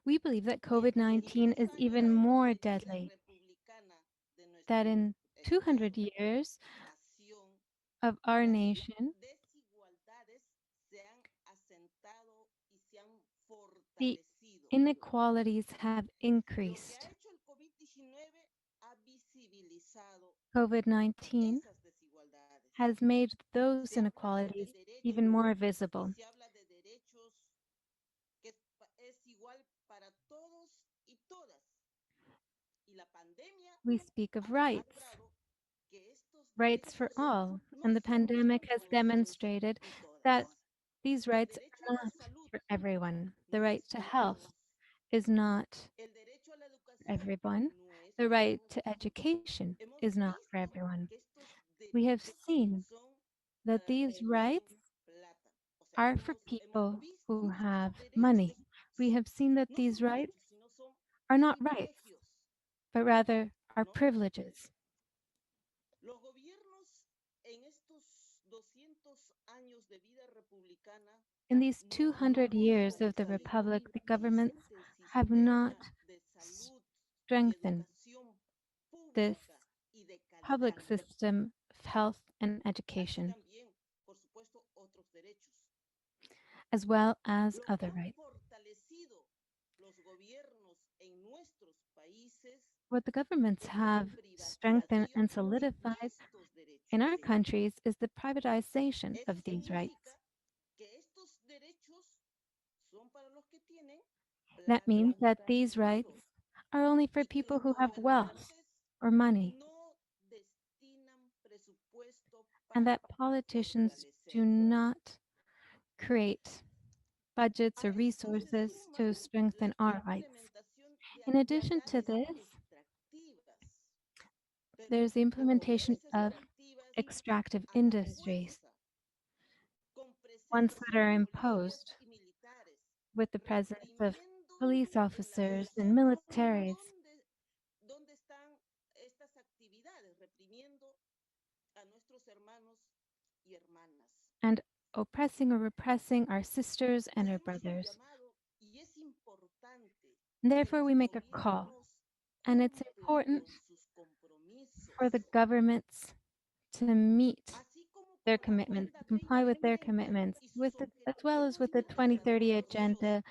We believe that COVID-19 is even more deadly, that in 200 years of our nation, the inequalities have increased. COVID-19 has made those inequalities even more visible. We speak of rights, rights for all, and the pandemic has demonstrated that these rights are not for everyone. The right to health is not for everyone. The right to education is not for everyone. We have seen that these rights are for people who have money. We have seen that these rights are not rights, but rather are privileges. In these 200 years of the Republic, the governments have not strengthened this public system of health and education, as well as other rights. What the governments have strengthened and solidified in our countries is the privatization of these rights. That means that these rights are only for people who have wealth or money, and that politicians do not create budgets or resources to strengthen our rights. In addition to this, there's the implementation of extractive industries, ones that are imposed with the presence of police officers and militaries, and oppressing or repressing our sisters and our brothers. And therefore, we make a call, and it's important for the governments to meet their commitments, to comply with their commitments, as well as with the 2030 Agenda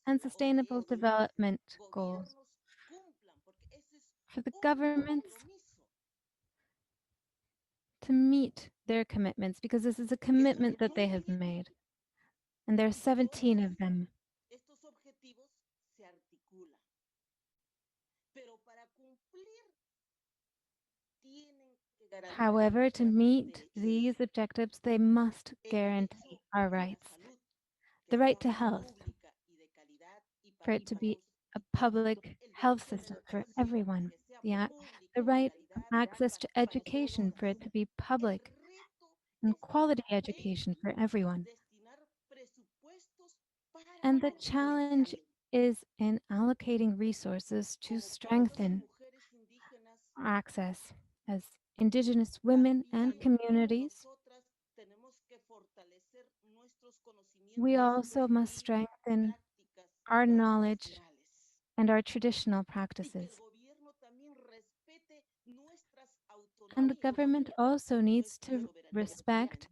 and Sustainable Development Goals. for the governments to meet their commitments, because this is a commitment that they have made. And there are 17 of them. However, to meet these objectives, they must guarantee our rights. The right to health, for it to be a public health system for everyone. The right of access to education, for it to be public and quality education for everyone. And the challenge is in allocating resources to strengthen access as Indigenous women and communities. We also must strengthen our knowledge and our traditional practices. And the government also needs to respect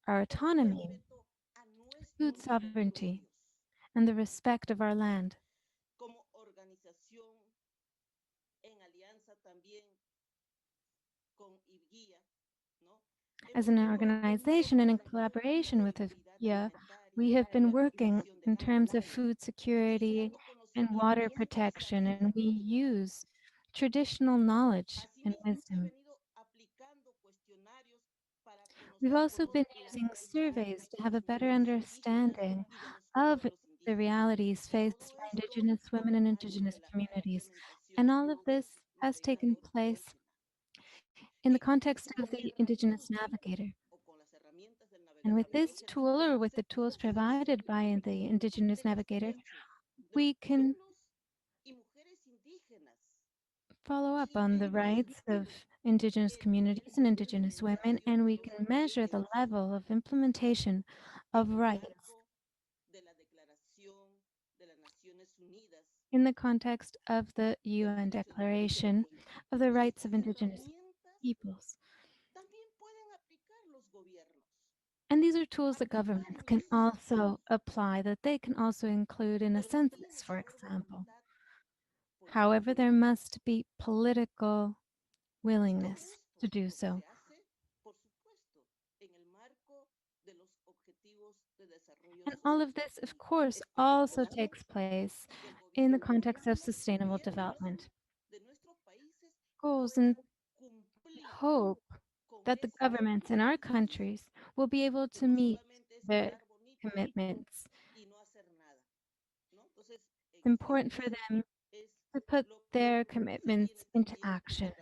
our autonomy, food sovereignty, and the respect of our land. As an organization and in collaboration with UNGA, we have been working in terms of food security and water protection, and we use traditional knowledge and wisdom. We've also been using surveys to have a better understanding of the realities faced by Indigenous women and Indigenous communities. And all of this has taken place in the context of the Indigenous Navigator. And with this tool, or with the tools provided by the Indigenous Navigator, we can follow up on the rights of Indigenous communities and Indigenous women, and we can measure the level of implementation of rights in the context of the UN Declaration of the Rights of Indigenous Peoples. And these are tools that governments can also apply, that they can also include in a census, for example. However, there must be political willingness to do so. And all of this, of course, also takes place in the context of sustainable development goals, and we hope that the governments in our countries will be able to meet their commitments. It's important for them to put their commitments into action.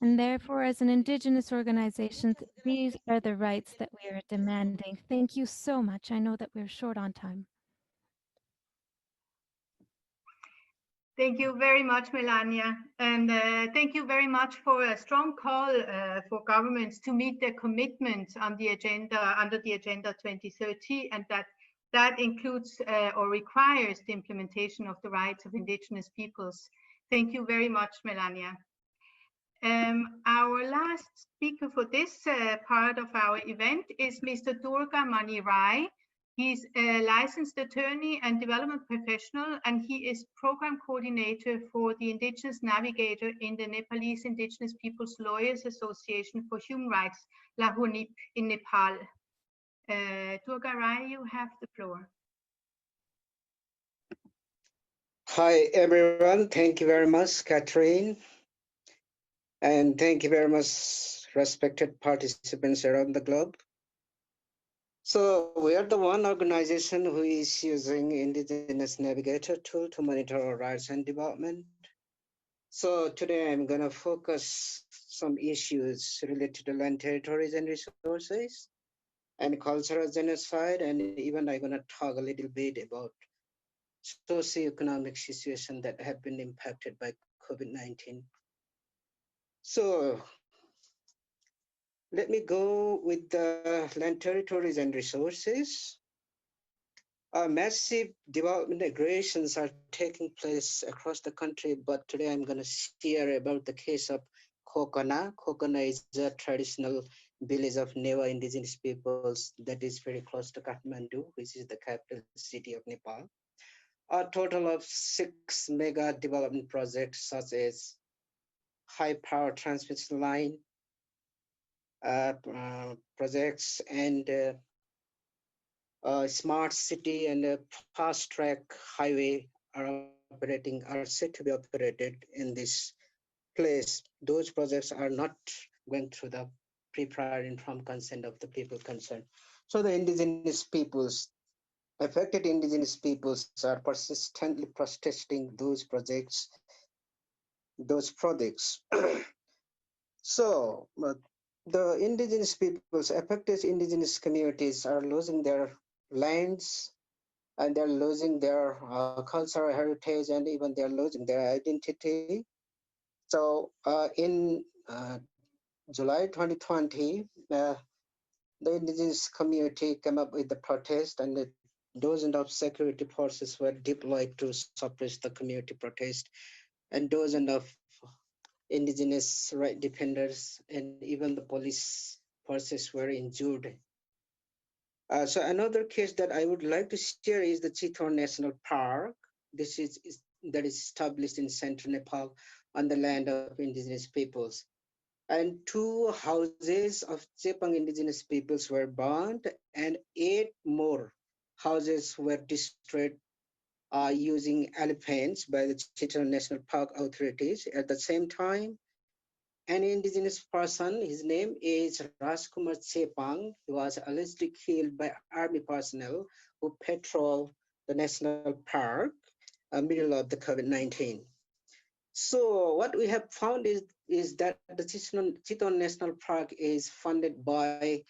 And therefore, as an Indigenous organization, these are the rights that we are demanding. Thank you so much. I know that we're short on time. Thank you very much, Melania. And thank you very much for a strong call for governments to meet their commitments on the agenda, under the Agenda 2030, and that includes or requires the implementation of the rights of Indigenous peoples. Thank you very much, Melania. Our last speaker for this part of our event is Mr. Durga Manirai. He's a licensed attorney and development professional, and he is program coordinator for the Indigenous Navigator in the Nepalese Indigenous Peoples Lawyers Association for Human Rights, LAHUNIP, in Nepal. Durga Rai, you have the floor. Hi, everyone. Thank you very much, Catherine. And thank you very much, respected participants around the globe. So we are the one organization who is using Indigenous Navigator tool to monitor our rights and development. So today I'm going to focus some issues related to land territories and resources and cultural genocide, and even I'm going to talk a little bit about socio-economic situation that have been impacted by COVID-19. So let me go with the land territories and resources. Massive development aggressions are taking place across the country, but today I'm going to share about the case of Kokana. Kokana is a traditional village of Neva indigenous peoples that is very close to Kathmandu, which is the capital city of Nepal. a total of 6 mega development projects such as high power transmission line projects and smart city and a fast track highway are said to be operated in this place. Those projects are not going through the pre-prior informed consent of the people concerned. So the indigenous peoples, affected indigenous peoples are persistently protesting those projects. So the indigenous peoples, affected indigenous communities are losing their lands and they're losing their cultural heritage and even they're losing their identity. So in July 2020, the indigenous community came up with the protest and dozens of security forces were deployed to suppress the community protest, and dozens of indigenous right defenders and even the police forces were injured. So another case that I would like to share is the Chitor National Park. This that is established in central Nepal on the land of indigenous peoples. And 2 houses of Chepang indigenous peoples were burned and 8 more houses were destroyed using elephants by the Chitor National Park authorities. At the same time, an indigenous person, his name is Rajkumar Chepang. He was allegedly killed by army personnel who patrol the national park middle of the COVID-19. So what we have found is that the Chitor National Park is funded by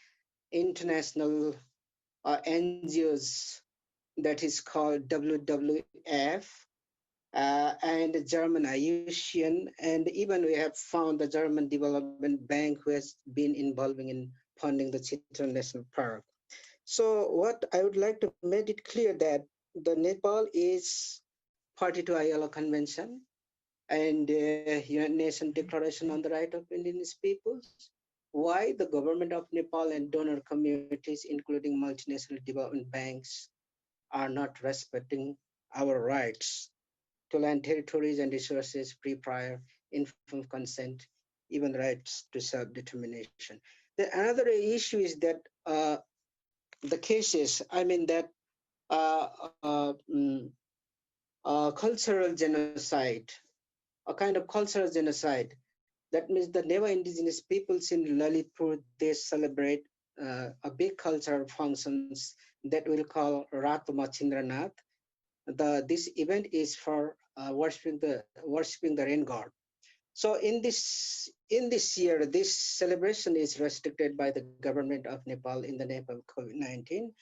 international NGOs that is called WWF and the German IUCN, and even we have found the German Development Bank who has been involving in funding the Chitor National Park. So what I would like to make it clear that the Nepal is party to ILO Convention and United Nations Declaration on the Right of Indigenous Peoples. Why the government of Nepal and donor communities, including multinational development banks, are not respecting our rights to land territories and resources pre-prior informed consent, even rights to self-determination. Another issue is that the cases, I mean that uh, uh, mm, cultural genocide, a kind of cultural genocide. That means the Neva indigenous peoples in Lalitpur, they celebrate a big cultural functions that we'll call Ratu Machindranath. This event is for worshiping the rain god. So in this year, this celebration is restricted by the government of Nepal in the name of COVID-19,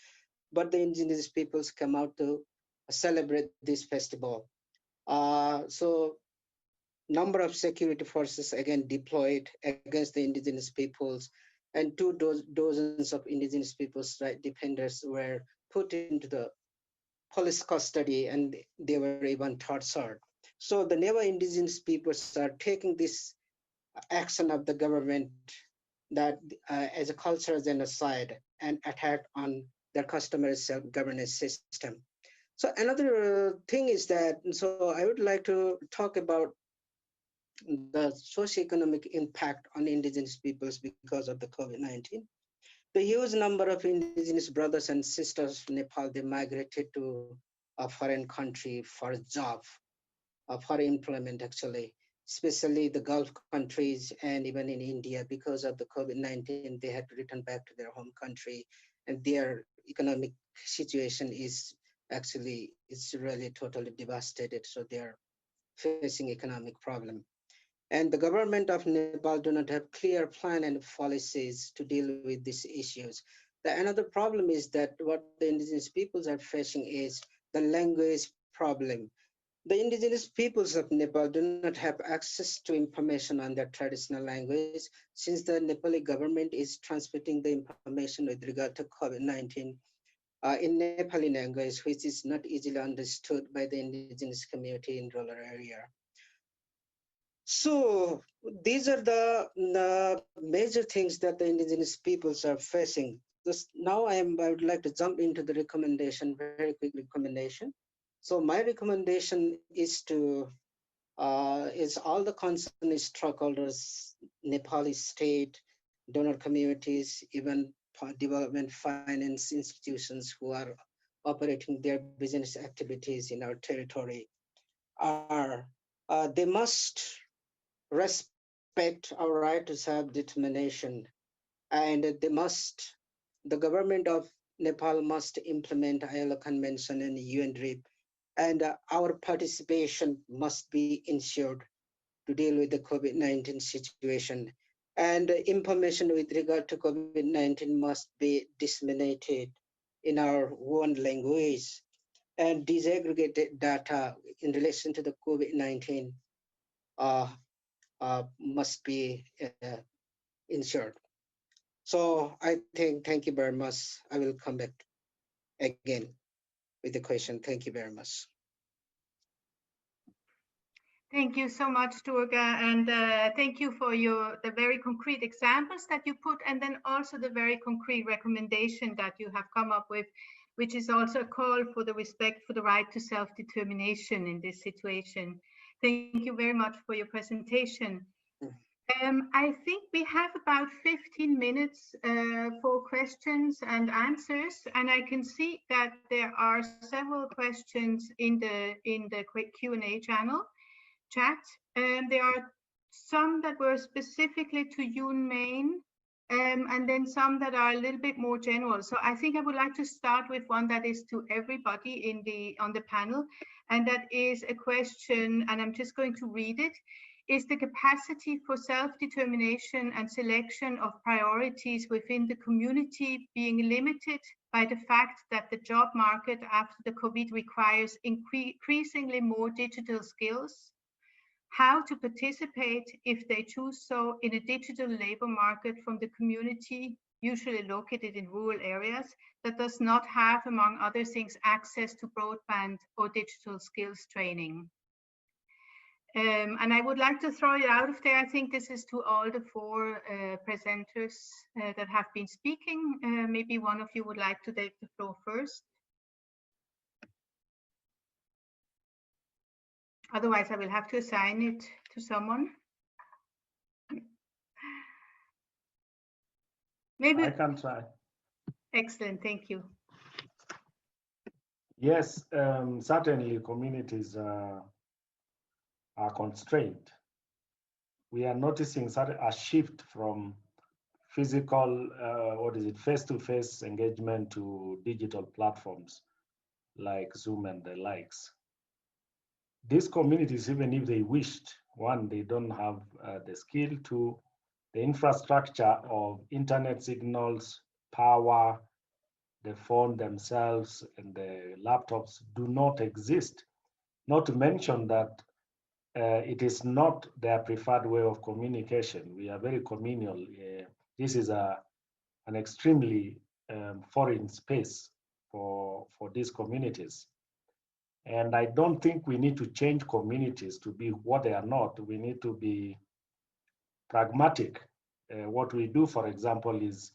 but the indigenous peoples come out to celebrate this festival. So number of security forces again deployed against the indigenous peoples, and dozens of indigenous peoples right defenders were put into the police custody and they were even tortured. So the Neva indigenous peoples are taking this action of the government that as a cultural genocide and attack on their customary self-governance system. So another thing is that, so I would like to talk about the socio-economic impact on indigenous peoples because of the COVID-19. The huge number of indigenous brothers and sisters in Nepal, they migrated to a foreign country for a job, for employment actually, especially the Gulf countries and even in India. Because of the COVID-19, they had to return back to their home country, and their economic situation is actually, it's really totally devastated. So they are facing economic problem. And the government of Nepal do not have clear plan and policies to deal with these issues. Another problem is that what the indigenous peoples are facing is the language problem. The indigenous peoples of Nepal do not have access to information on their traditional language, since the Nepali government is transmitting the information with regard to COVID-19 in Nepali language, which is not easily understood by the indigenous community in rural area. So these are the major things that the indigenous peoples are facing. Now I would like to jump into the recommendation, very quick recommendation. So my recommendation is to is all the concerned stakeholders, Nepali state, donor communities, even development finance institutions who are operating their business activities in our territory are, they must respect our right to self-determination, and the government of Nepal must implement ILO Convention and UNDRIP, and our participation must be ensured to deal with the COVID-19 situation. And information with regard to COVID-19 must be disseminated in our own language, and disaggregated data in relation to the COVID-19 must be ensured. So I think, thank you very much. I will come back again with the question. Thank you very much. Thank you so much, Durga, and thank you for the very concrete examples that you put, and then also the very concrete recommendation that you have come up with, which is also a call for the respect for the right to self-determination in this situation. Thank you very much for your presentation. I think we have about 15 minutes for questions and answers, and I can see that there are several questions in the Q&A chat. There are some that were specifically to UNMain, and then some that are a little bit more general. So I think I would like to start with one that is to everybody on the panel, and that is a question, and I'm just going to read it. Is the capacity for self-determination and selection of priorities within the community being limited by the fact that the job market after the COVID requires increasingly more digital skills? How to participate, if they choose so, in a digital labor market from the community, usually located in rural areas, that does not have, among other things, access to broadband or digital skills training? And I would like to throw it out of there. I think this is to all the four presenters that have been speaking. Maybe one of you would like to take the floor first. Otherwise, I will have to assign it to someone. Maybe I can try. Excellent, thank you. Yes, certainly communities are constrained. We are noticing a shift from physical, face-to-face engagement to digital platforms like Zoom and the likes. These communities, even if they wished, one, they don't have the skill, two, the infrastructure of internet signals, power, the phone themselves, and the laptops do not exist. Not to mention that it is not their preferred way of communication. We are very communal. This is an extremely foreign space for these communities. And I don't think we need to change communities to be what they are not. We need to be pragmatic. What we do, for example, is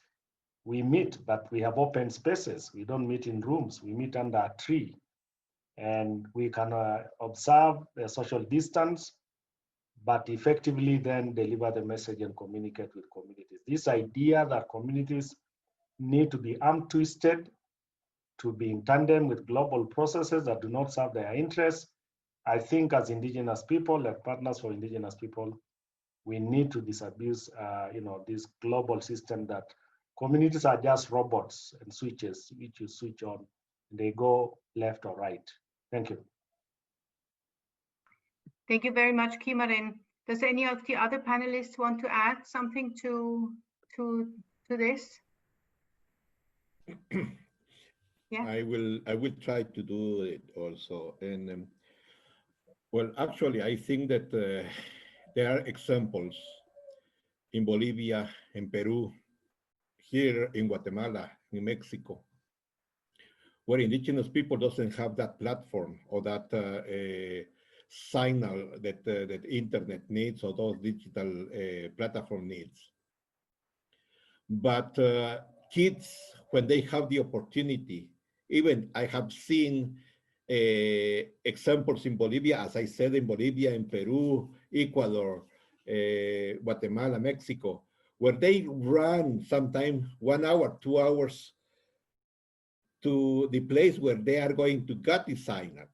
we meet, but we have open spaces. We don't meet in rooms. We meet under a tree. And we can observe the social distance, but effectively then deliver the message and communicate with communities. This idea that communities need to be arm twisted to be in tandem with global processes that do not serve their interests, I think as indigenous people, like partners for indigenous people, we need to disabuse this global system that communities are just robots and switches which you switch on, they go left or right. Thank you. Thank you very much, Kimaren. Does any of the other panelists want to add something to this? Yeah. I will try to do it also. And well, actually, I think that there are examples in Bolivia, in Peru, here in Guatemala, in Mexico, where indigenous people doesn't have that platform or that signal that internet needs or those digital platform needs. But kids, when they have the opportunity, even I have seen examples in Bolivia, as I said, in Bolivia, in Peru, Ecuador, Guatemala, Mexico, where they run sometimes 1 hour, 2 hours to the place where they are going to get the sign up.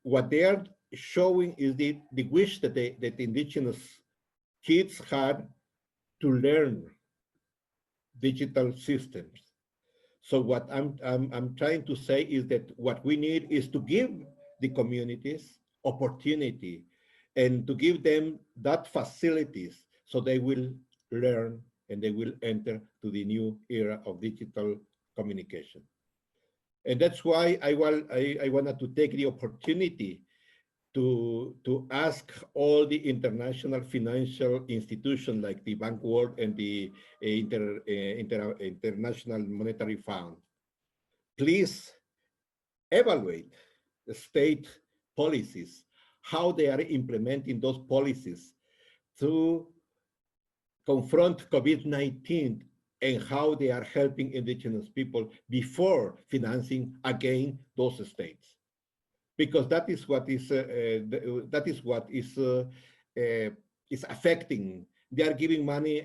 What they are showing is the wish that that indigenous kids had to learn digital systems. So what I'm trying to say is that what we need is to give the communities opportunity and to give them that facilities so they will learn and they will enter to the new era of digital communication. And that's why I wanted to take the opportunity to ask all the international financial institutions like the Bank World and the International Monetary Fund, please evaluate the state policies, how they are implementing those policies to confront COVID-19 and how they are helping indigenous people before financing again those states. Because that is what is affecting. They are giving money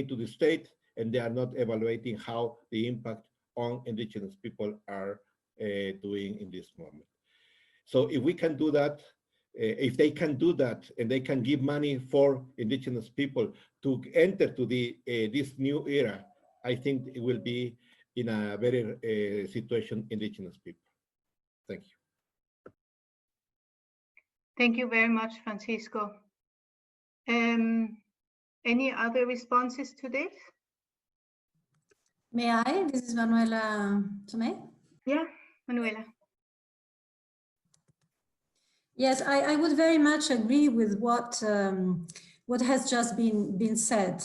to the state, and they are not evaluating how the impact on indigenous people are doing in this moment. So if we can do that, if they can do that, and they can give money for indigenous people to enter to the this new era, I think it will be in a better situation indigenous people. Thank you. Thank you very much, Francisco. Any other responses to this? May I? This is Manuela Tomei. Yeah, Manuela. Yes, I would very much agree with what has just been said.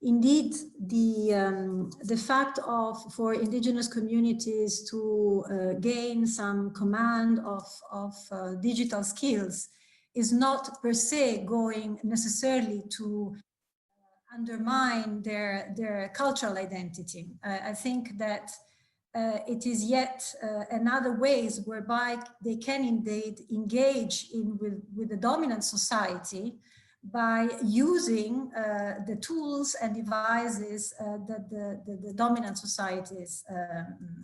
Indeed, the fact for indigenous communities to gain some command of digital skills is not per se going necessarily to undermine their cultural identity. I think that it is yet another ways whereby they can indeed engage with the dominant society by using the tools and devices that the dominant societies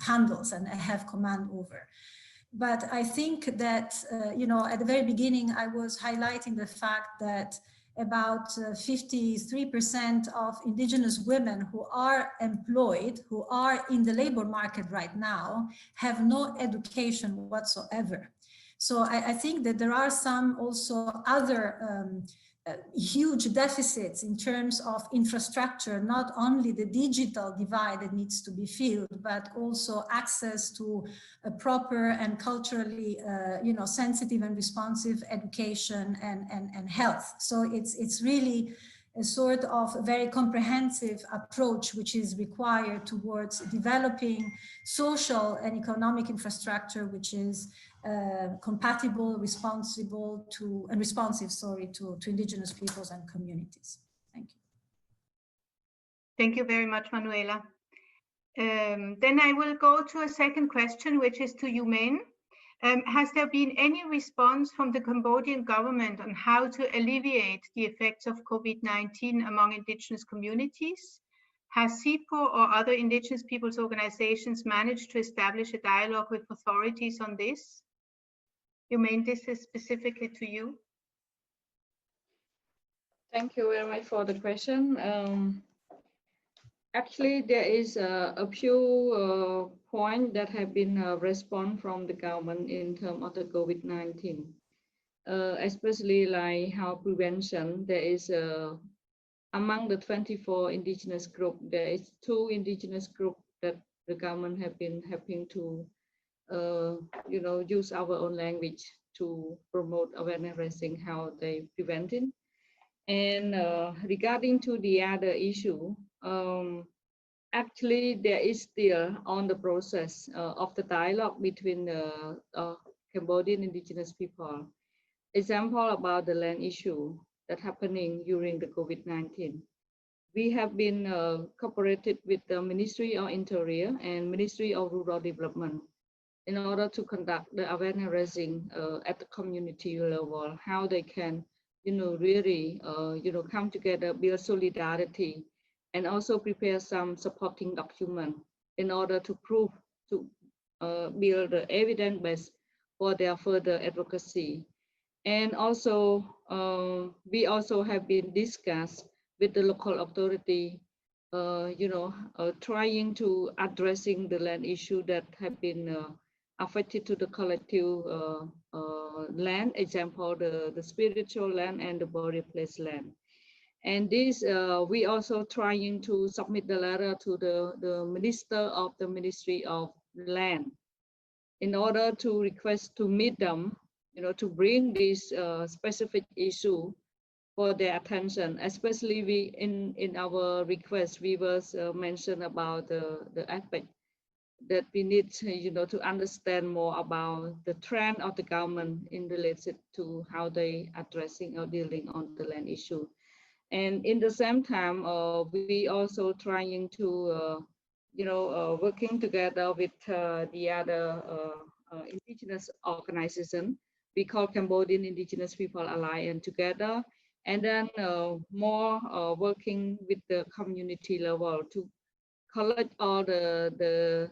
handles and have command over. But I think that, at the very beginning, I was highlighting the fact that about 53% of indigenous women who are employed, who are in the labor market right now, have no education whatsoever. So I think that there are some also other huge deficits in terms of infrastructure, not only the digital divide that needs to be filled, but also access to a proper and culturally sensitive and responsive education and health. So it's really a sort of very comprehensive approach which is required towards developing social and economic infrastructure which is compatible, responsive to indigenous peoples and communities. Thank you. Thank you very much, Manuela. Then I will go to a second question, which is to you, Min. Has there been any response from the Cambodian government on how to alleviate the effects of COVID-19 among indigenous communities? Has Chitor or other indigenous peoples organizations managed to establish a dialogue with authorities on this? Min, this is specifically to you. Thank you very much for the question. Actually, there is a few points that have been responded from the government in terms of the COVID-19, especially like how prevention. There is among the 24 indigenous groups, there is 2 indigenous groups that the government have been helping to, use our own language to promote awareness, raising how they preventing. And regarding to the other issue, actually there is still on the process of the dialogue between the Cambodian indigenous people. Example about the land issue that happening during the COVID-19. we have been cooperated with the Ministry of Interior and Ministry of Rural Development in order to conduct the awareness raising at the community level, how they can, really, come together, build solidarity, and also prepare some supporting document in order to prove, to build the evidence base for their further advocacy. And also, we also have been discussed with the local authority, trying to addressing the land issue that have been affected to the collective land, example, the spiritual land and the burial place land. And this, we also trying to submit the letter to the Minister of the Ministry of Land in order to request to meet them, to bring this specific issue for their attention. Especially we in our request, we was mentioned about the aspect that we need to understand more about the trend of the government in relation to how they addressing or dealing on the land issue. And in the same time, we also trying to, working together with the other indigenous organization. We call Cambodian Indigenous People Alliance together, and then more working with the community level to collect all the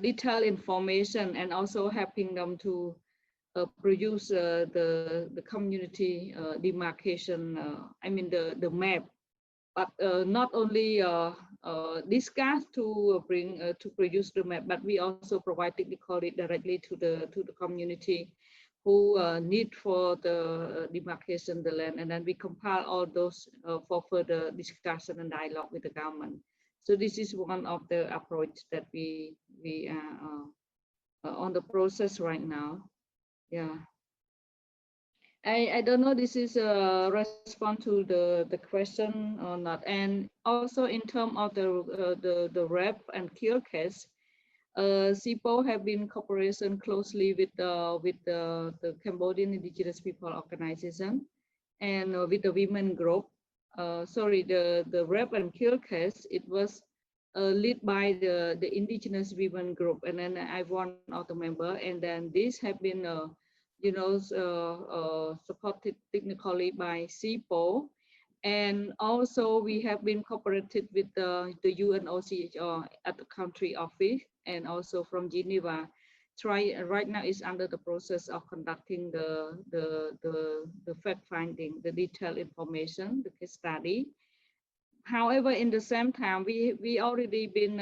detailed information and also helping them to produce the community demarcation, I mean the map, but not only discuss to bring to produce the map, but we also provide technically directly to the community who need for the demarcation the land, and then we compile all those for further discussion and dialogue with the government. So this is one of the approach that we are on the process right now. Yeah, I don't know this is a response to the question or not. And also in terms of the rape and kill case, SIPO have been cooperation closely with the Cambodian Indigenous People Organization and with the women group. Sorry, the rape and kill case, it was led by the Indigenous women group, and then I one of the member, and then this have been supported technically by SIPO, and also we have been cooperated with the UNOCHR at the country office, and also from Geneva. Right now is under the process of conducting the fact finding, the detailed information, the case study. However, in the same time, we already been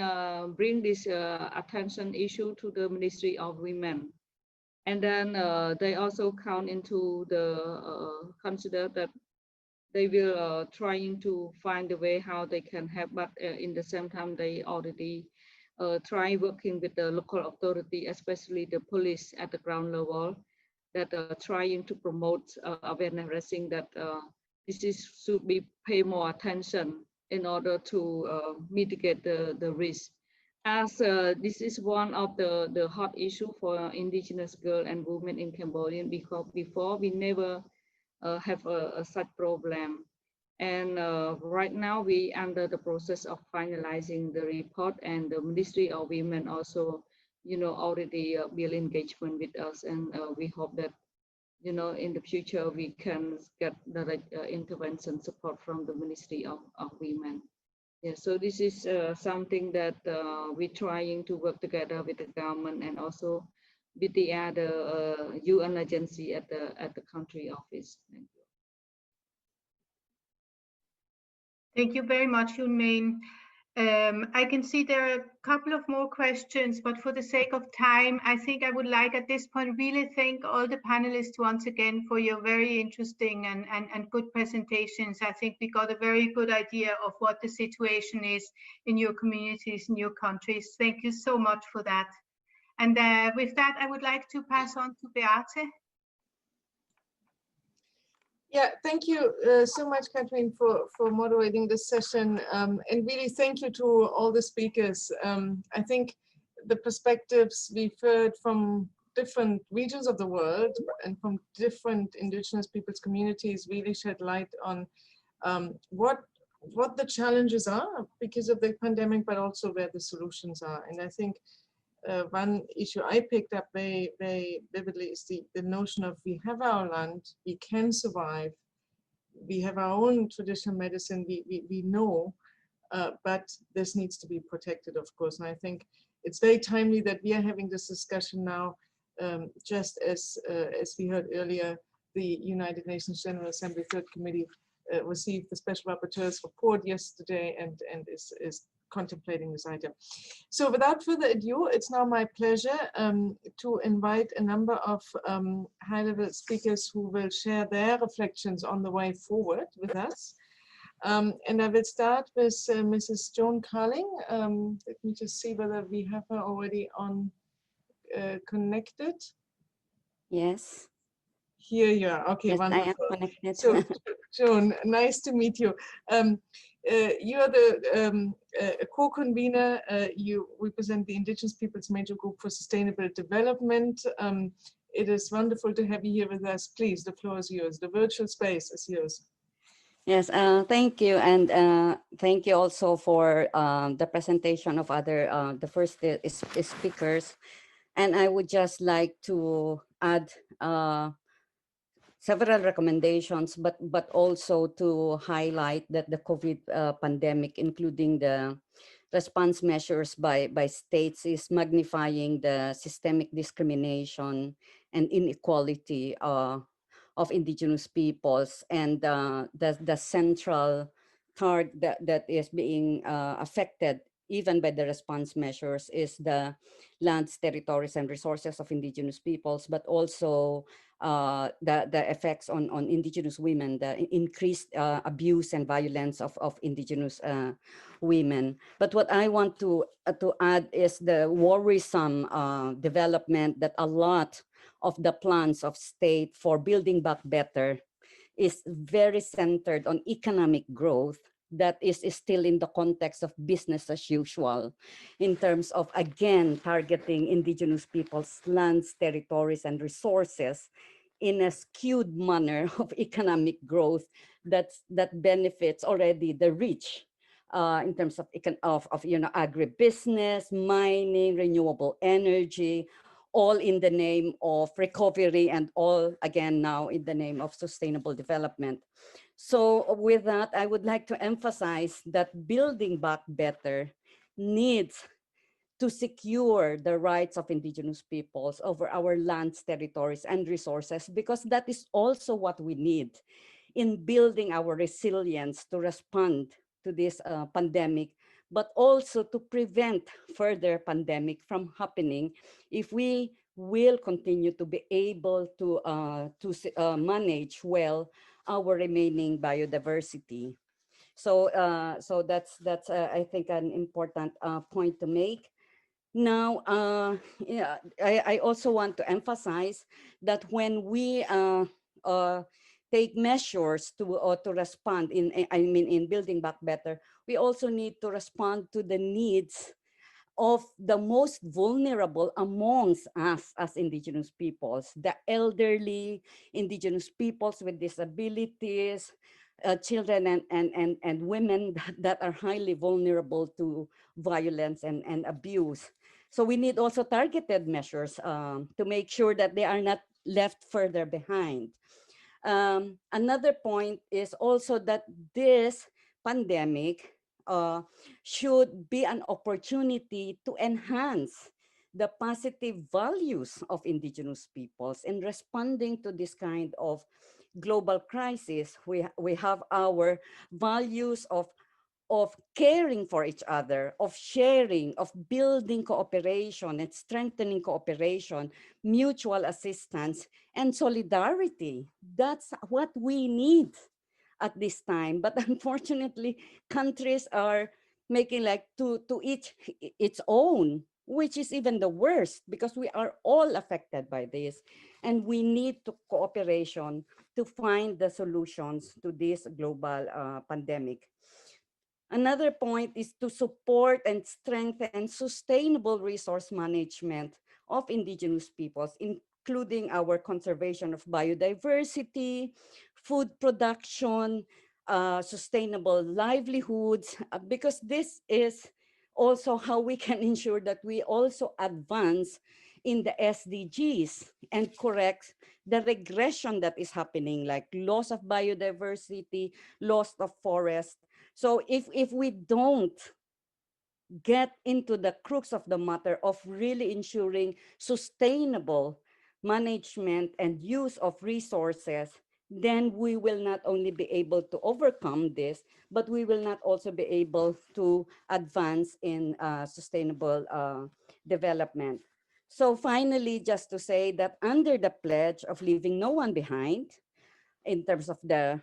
bring this attention issue to the Ministry of Women, and then they also count into the consider that they will trying to find a way how they can help, but in the same time they already try working with the local authority, especially the police at the ground level, that are trying to promote awareness raising that this should be pay more attention in order to mitigate the risk. As this is one of the hot issue for indigenous girls and women in Cambodia, because before we never have such problem. And right now we under the process of finalizing the report, and the Ministry of Women also, already build engagement with us, and we hope that, in the future we can get direct intervention support from the Ministry of Women. Yeah, so this is something that we're trying to work together with the government and also with the other UN agency at the country office. Thank you. Thank you very much, Yun Main. I can see there are a couple of more questions, but for the sake of time, I think I would like at this point really thank all the panelists once again for your very interesting and good presentations. I think we got a very good idea of what the situation is in your communities, in your countries. Thank you so much for that. And with that, I would like to pass on to Beate. Yeah, thank you so much, Catherine, for moderating this session. And really thank you to all the speakers. I think the perspectives we've heard from different regions of the world and from different indigenous peoples communities really shed light on what what the challenges are because of the pandemic, but also where the solutions are. And I think one issue I picked up very, very vividly is the notion of we have our land, we can survive, we have our own traditional medicine, we know, but this needs to be protected, of course. And I think it's very timely that we are having this discussion now, just as we heard earlier, the United Nations General Assembly Third Committee received the Special Rapporteur's report yesterday and is contemplating this item. So without further ado, it's now my pleasure to invite a number of high-level speakers who will share their reflections on the way forward with us. And I will start with Mrs. Joan Carling. Let me just see whether we have her already on connected. Yes. Here you are. Okay, Yes, wonderful. I am connected. So, Joan, nice to meet you. You are the co-convener. You represent the Indigenous Peoples Major Group for Sustainable Development. It is wonderful to have you here with us. Please, the floor is yours. The virtual space is yours. Yes, thank you. And thank you also for the presentation of the first speakers. And I would just like to add several recommendations, but also to highlight that the COVID pandemic, including the response measures by states, is magnifying the systemic discrimination and inequality of indigenous peoples, and the central part that is being affected even by the response measures is the lands, territories, and resources of indigenous peoples, but also the effects on indigenous women, the increased abuse and violence of indigenous women. But what I want to add is the worrisome development that a lot of the plans of state for building back better is very centered on economic growth that is still in the context of business as usual, in terms of, again, targeting indigenous people's lands, territories, and resources in a skewed manner of economic growth that benefits already the rich in terms of agribusiness, mining, renewable energy, all in the name of recovery, and all again now in the name of sustainable development. So with that, I would like to emphasize that building back better needs to secure the rights of indigenous peoples over our lands, territories, and resources, because that is also what we need in building our resilience to respond to this pandemic, but also to prevent further pandemic from happening if we will continue to be able to manage well our remaining biodiversity. So, so that's I think an important point to make. Now, yeah, I also want to emphasize that when we take measures to respond in building back better, we also need to respond to the needs of the most vulnerable amongst us as indigenous peoples, the elderly, indigenous peoples with disabilities, children and women that are highly vulnerable to violence and abuse. So we need also targeted measures to make sure that they are not left further behind. Another point is also that this pandemic should be an opportunity to enhance the positive values of indigenous peoples in responding to this kind of global crisis. We have our values of caring for each other, of sharing, of building cooperation and strengthening cooperation, mutual assistance, and solidarity. That's what we need at this time. But unfortunately, countries are making like to each its own, which is even the worst, because we are all affected by this. And we need to cooperation to find the solutions to this global pandemic. Another point is to support and strengthen sustainable resource management of indigenous peoples, including our conservation of biodiversity, food production, sustainable livelihoods, because this is also how we can ensure that we also advance in the SDGs and correct the regression that is happening, like loss of biodiversity, loss of forest. So if we don't get into the crux of the matter of really ensuring sustainable management and use of resources, then we will not only be able to overcome this, but we will not also be able to advance in sustainable development. So finally, just to say that under the pledge of leaving no one behind, in terms of the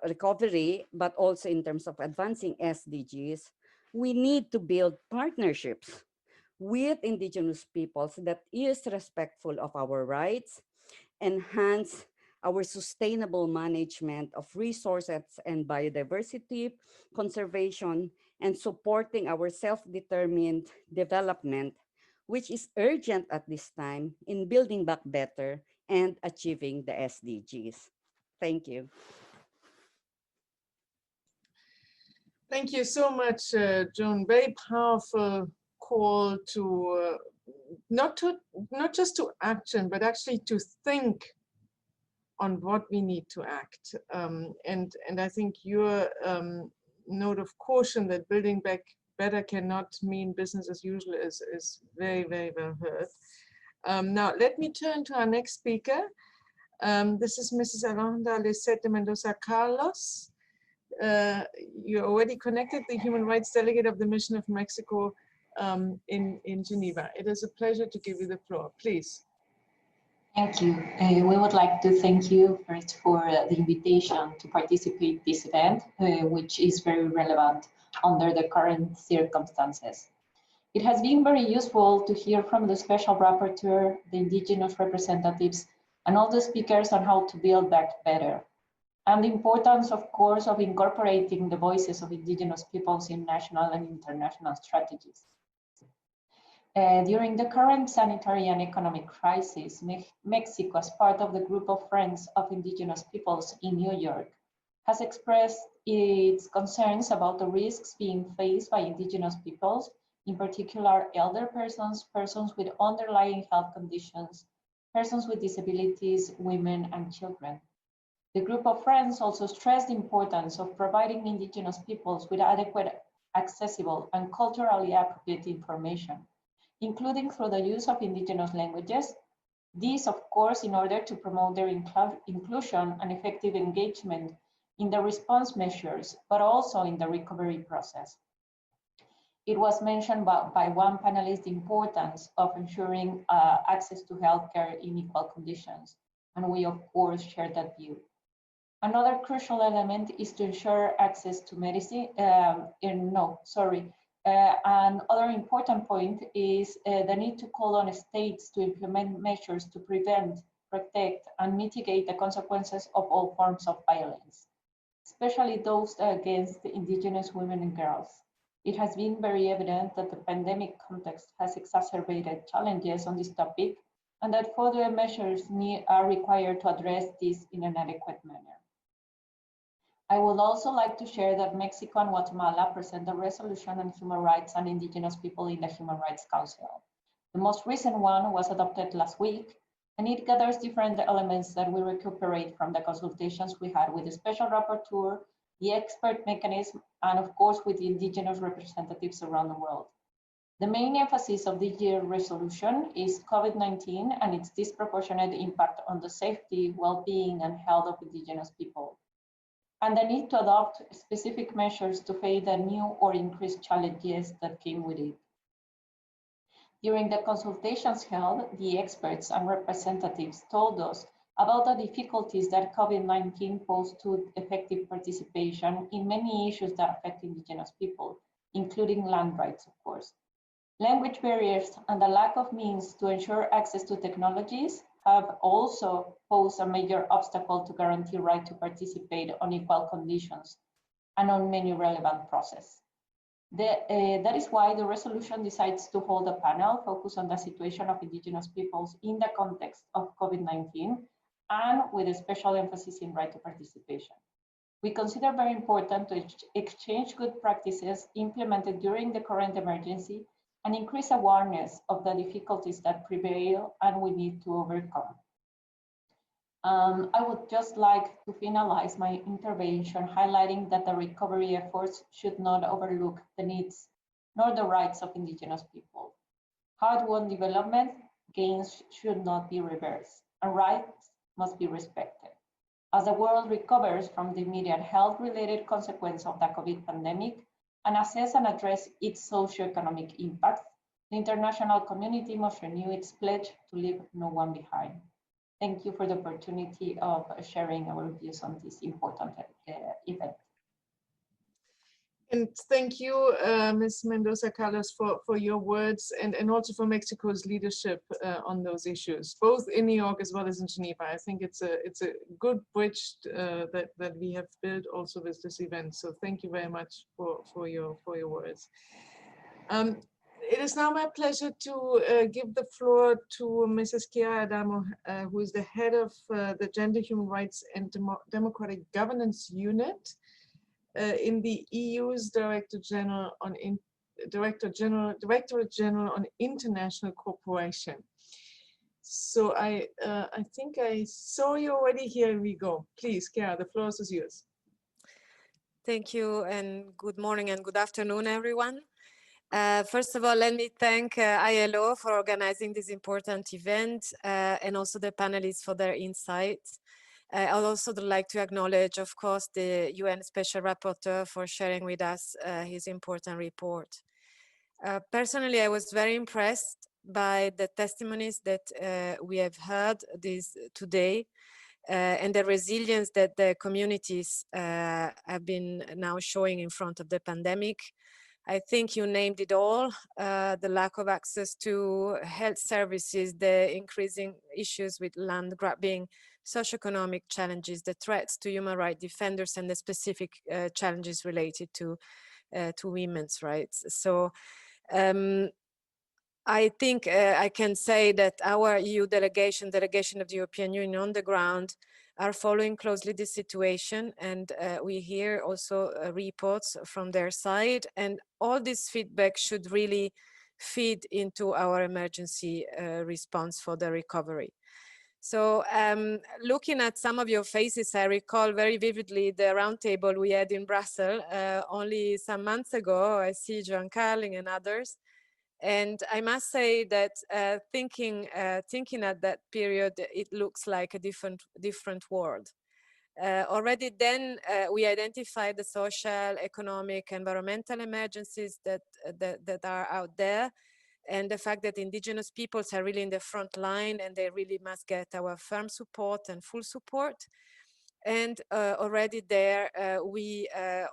recovery, but also in terms of advancing SDGs, we need to build partnerships with indigenous peoples that is respectful of our rights, enhance our sustainable management of resources and biodiversity conservation, and supporting our self-determined development, which is urgent at this time in building back better and achieving the SDGs. Thank you. Thank you so much, Joan. Very powerful call to not just to action, but actually to think on what we need to act. And I think your note of caution that building back better cannot mean business as usual is very, very well heard. Now, let me turn to our next speaker. This is Mrs. Aranda Lisette de Mendoza Carlos. You're already connected, the Human Rights Delegate of the Mission of Mexico in Geneva. It is a pleasure to give you the floor, please. Thank you. We would like to thank you first for the invitation to participate in this event, which is very relevant under the current circumstances. It has been very useful to hear from the Special Rapporteur, the indigenous representatives, and all the speakers on how to build back better, and the importance, of course, of incorporating the voices of indigenous peoples in national and international strategies. During the current sanitary and economic crisis, Mexico, as part of the group of friends of indigenous peoples in New York, has expressed its concerns about the risks being faced by indigenous peoples, in particular elder persons, persons with underlying health conditions, persons with disabilities, women, and children. The group of friends also stressed the importance of providing indigenous peoples with adequate, accessible, and culturally appropriate information, including through the use of indigenous languages. This, of course, in order to promote their inclusion and effective engagement in the response measures, but also in the recovery process. It was mentioned by one panelist the importance of ensuring access to healthcare in equal conditions, and we, of course, share that view. Another crucial element is to ensure access to medicine. Another important point is the need to call on states to implement measures to prevent, protect, and mitigate the consequences of all forms of violence, especially those against indigenous women and girls. It has been very evident that the pandemic context has exacerbated challenges on this topic, and that further measures are required to address this in an adequate manner. I would also like to share that Mexico and Guatemala present a resolution on human rights and indigenous people in the Human Rights Council. The most recent one was adopted last week, and it gathers different elements that we recuperate from the consultations we had with the Special Rapporteur, the expert mechanism, and of course with the indigenous representatives around the world. The main emphasis of this year's resolution is COVID-19 and its disproportionate impact on the safety, well-being, and health of indigenous people, and the need to adopt specific measures to face the new or increased challenges that came with it. During the consultations held, the experts and representatives told us about the difficulties that COVID-19 posed to effective participation in many issues that affect indigenous people, including land rights, of course. Language barriers and the lack of means to ensure access to technologies have also posed a major obstacle to guarantee right to participate on equal conditions and on many relevant processes. That is why the resolution decides to hold a panel focused on the situation of indigenous peoples in the context of COVID-19 and with a special emphasis in right to participation. We consider very important to exchange good practices implemented during the current emergency and increase awareness of the difficulties that prevail and we need to overcome. I would just like to finalize my intervention highlighting that the recovery efforts should not overlook the needs nor the rights of Indigenous people. Hard-won development gains should not be reversed, and rights must be respected. As the world recovers from the immediate health-related consequence of the COVID pandemic and assess and address its socio-economic impact, the international community must renew its pledge to leave no one behind. Thank you for the opportunity of sharing our views on this important event. And thank you, Ms. Mendoza Carlos, for your words and also for Mexico's leadership on those issues, both in New York as well as in Geneva. I think it's a good bridge that we have built also with this event. So thank you very much for your words. It is now my pleasure to give the floor to Mrs. Chiara Adamo, who is the head of the Gender, Human Rights and Democratic Governance Unit in the EU's Directorate General on International Cooperation. So I think I saw you already. Here we go. Please, Chiara, the floor is yours. Thank you, and good morning and good afternoon, everyone. First of all, let me thank ILO for organizing this important event and also the panelists for their insights. I'd also like to acknowledge, of course, the UN Special Rapporteur for sharing with us his important report. Personally, I was very impressed by the testimonies that we have heard today and the resilience that the communities have been now showing in front of the pandemic. I think you named it all, the lack of access to health services, the increasing issues with land grabbing, socio-economic challenges, the threats to human rights defenders, and the specific challenges related to women's rights. So I think I can say that our EU delegation of the European Union on the ground are following closely this situation, and we hear also reports from their side, and all this feedback should really feed into our emergency response for the recovery. So looking at some of your faces, I recall very vividly the roundtable we had in Brussels only some months ago. I see Joan Carling and others. And I must say that thinking at that period, it looks like a different world. Already then, we identified the social, economic, environmental emergencies that are out there, and the fact that Indigenous peoples are really in the front line and they really must get our firm support and full support. And already there, we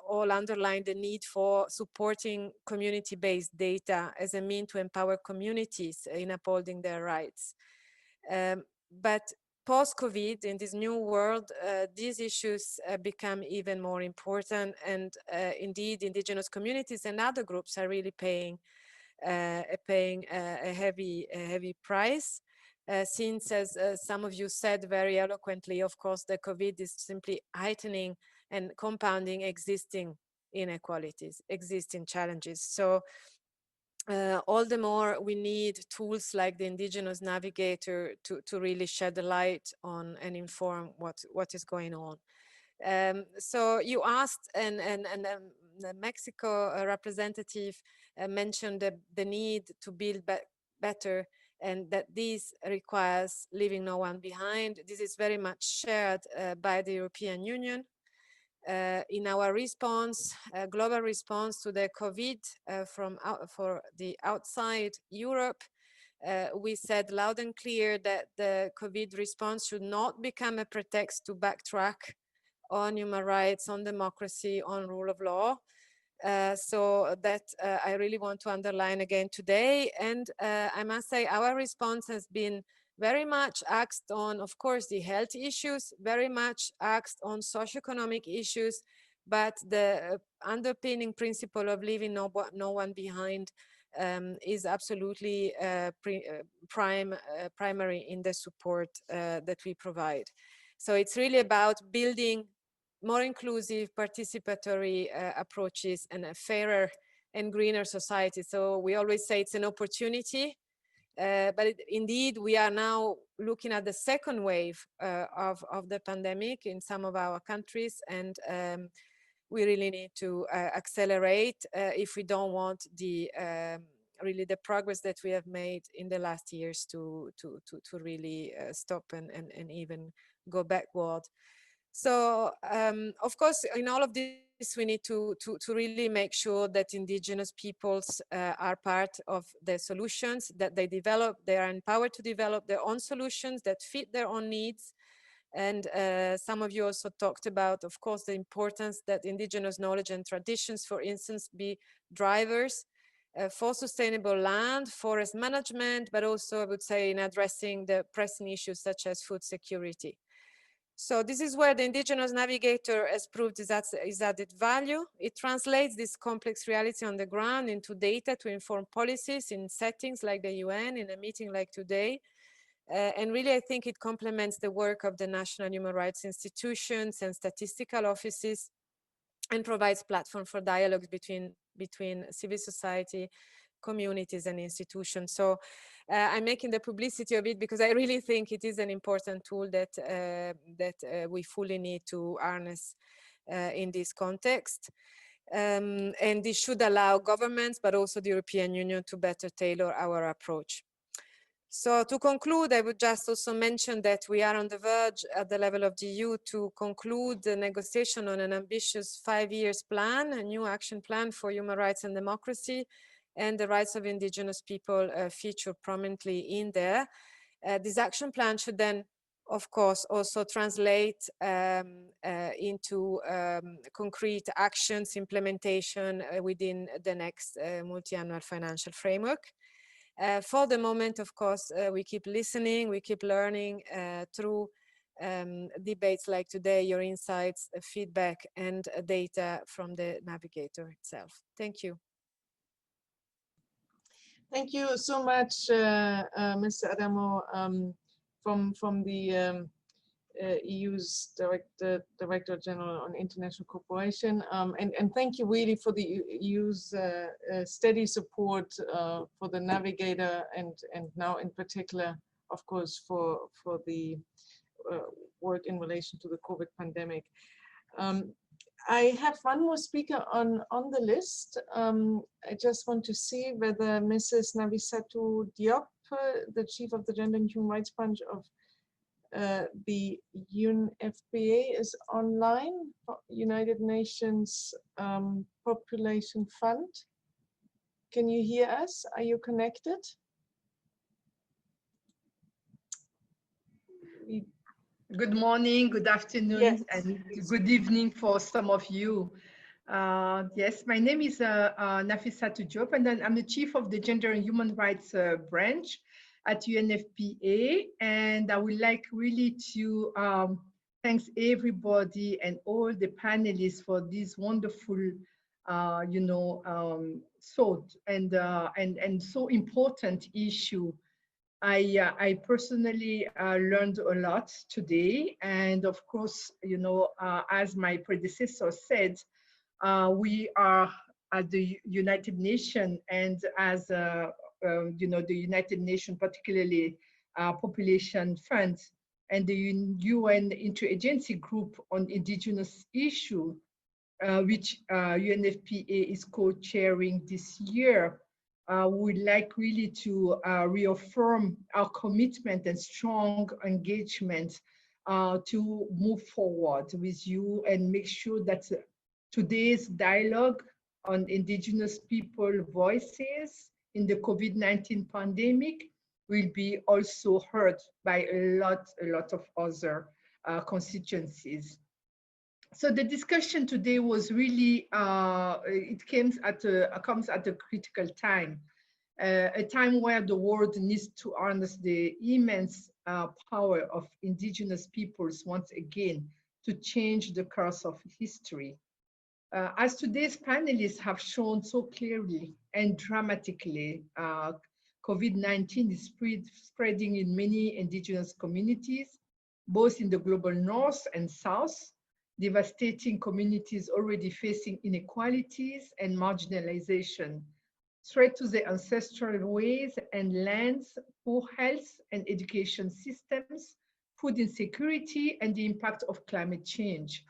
all underlined the need for supporting community-based data as a means to empower communities in upholding their rights. But post-COVID, in this new world, these issues become even more important. And indeed, Indigenous communities and other groups are really paying a heavy price. Since, as some of you said very eloquently, of course, the COVID is simply heightening and compounding existing inequalities, existing challenges. So all the more we need tools like the Indigenous Navigator to really shed the light on and inform what is going on. So you asked, and the Mexico representative mentioned the need to build better, and that this requires leaving no one behind. This is very much shared by the European Union. In our response, global response to the COVID for the outside Europe, we said loud and clear that the COVID response should not become a pretext to backtrack on human rights, on democracy, on rule of law. So that I really want to underline again today. And I must say our response has been very much axed on, of course, the health issues, very much axed on socioeconomic issues, but the underpinning principle of leaving no one behind is absolutely primary in the support that we provide. So it's really about building more inclusive, participatory approaches and a fairer and greener society. So we always say it's an opportunity, but indeed we are now looking at the second wave of the pandemic in some of our countries, and we really need to accelerate if we don't want the really the progress that we have made in the last years to really stop and even go backward. So of course, in all of this, we need to really make sure that indigenous peoples are part of the solutions, that they are empowered to develop their own solutions that fit their own needs. And some of you also talked about, of course, the importance that indigenous knowledge and traditions, for instance, be drivers for sustainable land, forest management, but also I would say in addressing the pressing issues such as food security. So this is where the Indigenous Navigator has proved its added value. It translates this complex reality on the ground into data to inform policies in settings like the UN, in a meeting like today. And really, I think it complements the work of the national human rights institutions and statistical offices, and provides platform for dialogues between civil society, communities and institutions. So I'm making the publicity of it because I really think it is an important tool that we fully need to harness in this context. And this should allow governments, but also the European Union, to better tailor our approach. So to conclude, I would just also mention that we are on the verge at the level of the EU to conclude the negotiation on an ambitious 5-year plan, a new action plan for human rights and democracy, and the rights of indigenous people feature prominently in there. This action plan should then, of course, also translate into concrete actions, implementation within the next multi-annual financial framework. For the moment, of course, we keep listening, we keep learning through debates like today, your insights, feedback, and data from the Navigator itself. Thank you. Thank you so much, Mr. Adamo, from the EU's Director General on International Cooperation. And thank you really for the EU's steady support for the Navigator, and now in particular, of course, for the work in relation to the COVID pandemic. I have one more speaker on the list. I just want to see whether Mrs. Navisatu Diop, the Chief of the Gender and Human Rights Branch of the UNFPA, is online, United Nations Population Fund. Can you hear us? Are you connected? Good morning, good afternoon, yes, and good evening for some of you. Yes, my name is Nafissatou Diop, and I'm the Chief of the Gender and Human Rights Branch at UNFPA. And I would like really to thank everybody and all the panelists for this wonderful, thought and so important issue. I personally learned a lot today, and of course, as my predecessor said, we are at the United Nations, and as the United Nations, particularly Population Fund and the UN Interagency Group on Indigenous Issues, which UNFPA is co-chairing this year. We'd like really to reaffirm our commitment and strong engagement to move forward with you and make sure that today's dialogue on Indigenous people voices in the COVID-19 pandemic will be also heard by a lot of other constituencies. So the discussion today was really, it comes at a critical time, a time where the world needs to harness the immense power of indigenous peoples once again to change the course of history. As today's panelists have shown so clearly and dramatically, COVID-19 is spreading in many indigenous communities, both in the global north and south, devastating communities already facing inequalities and marginalization, threat to their ancestral ways and lands, poor health and education systems, food insecurity, and the impact of climate change.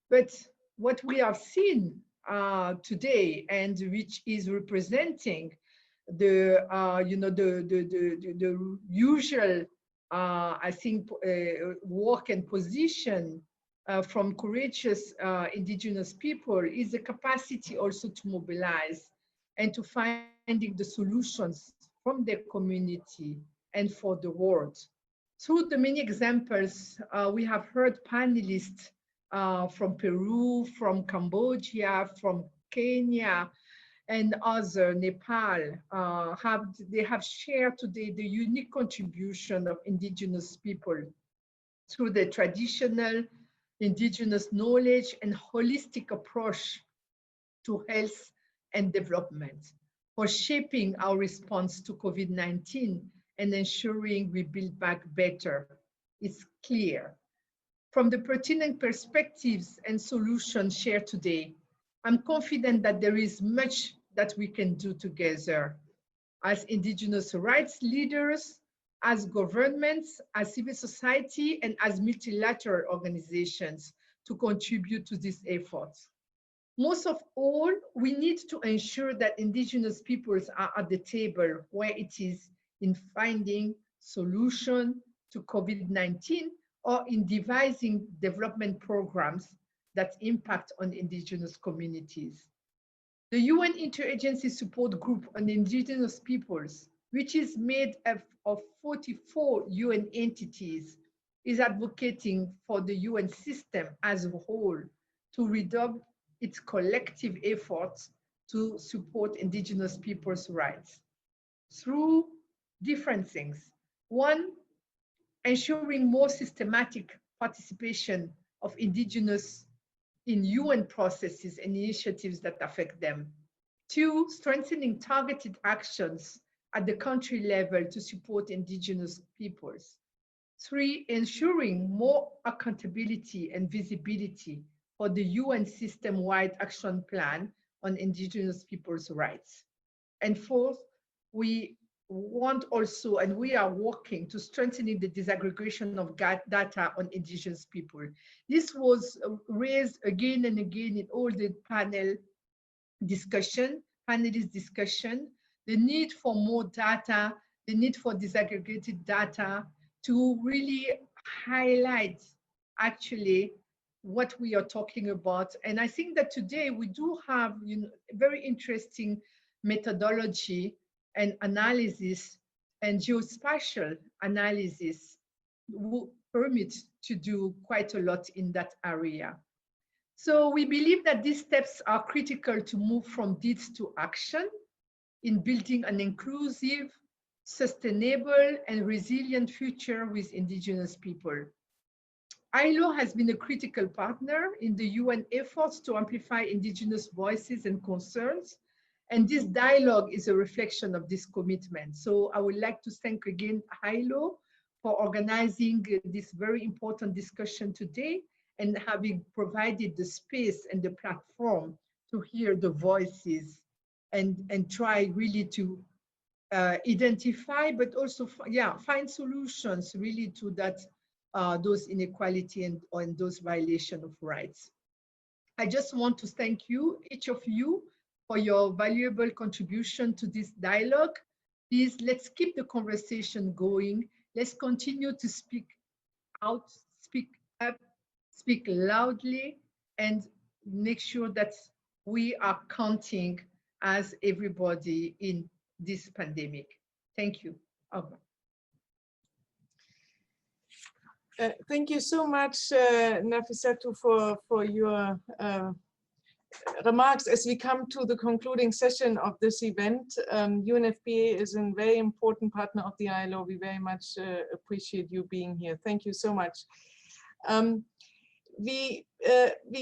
But what we have seen today, and which is representing the the usual I think work and position from courageous indigenous people, is the capacity also to mobilize and to finding the solutions from their community and for the world. Through the many examples, we have heard panelists from Peru, from Cambodia, from Kenya, and other, Nepal, they have shared today the unique contribution of indigenous people through the traditional indigenous knowledge and holistic approach to health and development, for shaping our response to COVID-19 and ensuring we build back better. It's clear. From the pertinent perspectives and solutions shared today, I'm confident that there is much that we can do together as indigenous rights leaders, as governments, as civil society, and as multilateral organizations to contribute to these efforts. Most of all, we need to ensure that indigenous peoples are at the table where it is in finding solutions to COVID-19 or in devising development programs that impact on indigenous communities. The UN Interagency Support Group on Indigenous Peoples, which is made of 44 UN entities, is advocating for the UN system as a whole to redouble its collective efforts to support indigenous peoples' rights through different things. One, ensuring more systematic participation of indigenous in UN processes and initiatives that affect them. Two, strengthening targeted actions at the country level to support indigenous peoples. Three, ensuring more accountability and visibility for the UN system-wide action plan on indigenous peoples' rights. And fourth, we want also, and we are working to strengthening the disaggregation of data on indigenous people. This was raised again and again in all the panelist discussion, the need for more data, the need for disaggregated data to really highlight actually what we are talking about. And I think that today we do have very interesting methodology and analysis and geospatial analysis will permit to do quite a lot in that area. So we believe that these steps are critical to move from deeds to action in building an inclusive, sustainable, and resilient future with indigenous people. ILO has been a critical partner in the UN efforts to amplify indigenous voices and concerns, and this dialogue is a reflection of this commitment. So I would like to thank again ILO for organizing this very important discussion today and having provided the space and the platform to hear the voices and try really to identify, but also find solutions really to that those inequality and those violation of rights. I just want to thank you, each of you, for your valuable contribution to this dialogue. Please, let's keep the conversation going. Let's continue to speak out, speak up, speak loudly, and make sure that we are counting as everybody in this pandemic. Thank you. Over. Thank you so much, Nafissatou, for your remarks as we come to the concluding session of this event. UNFPA is a very important partner of the ILO. We very much appreciate you being here. Thank you so much. we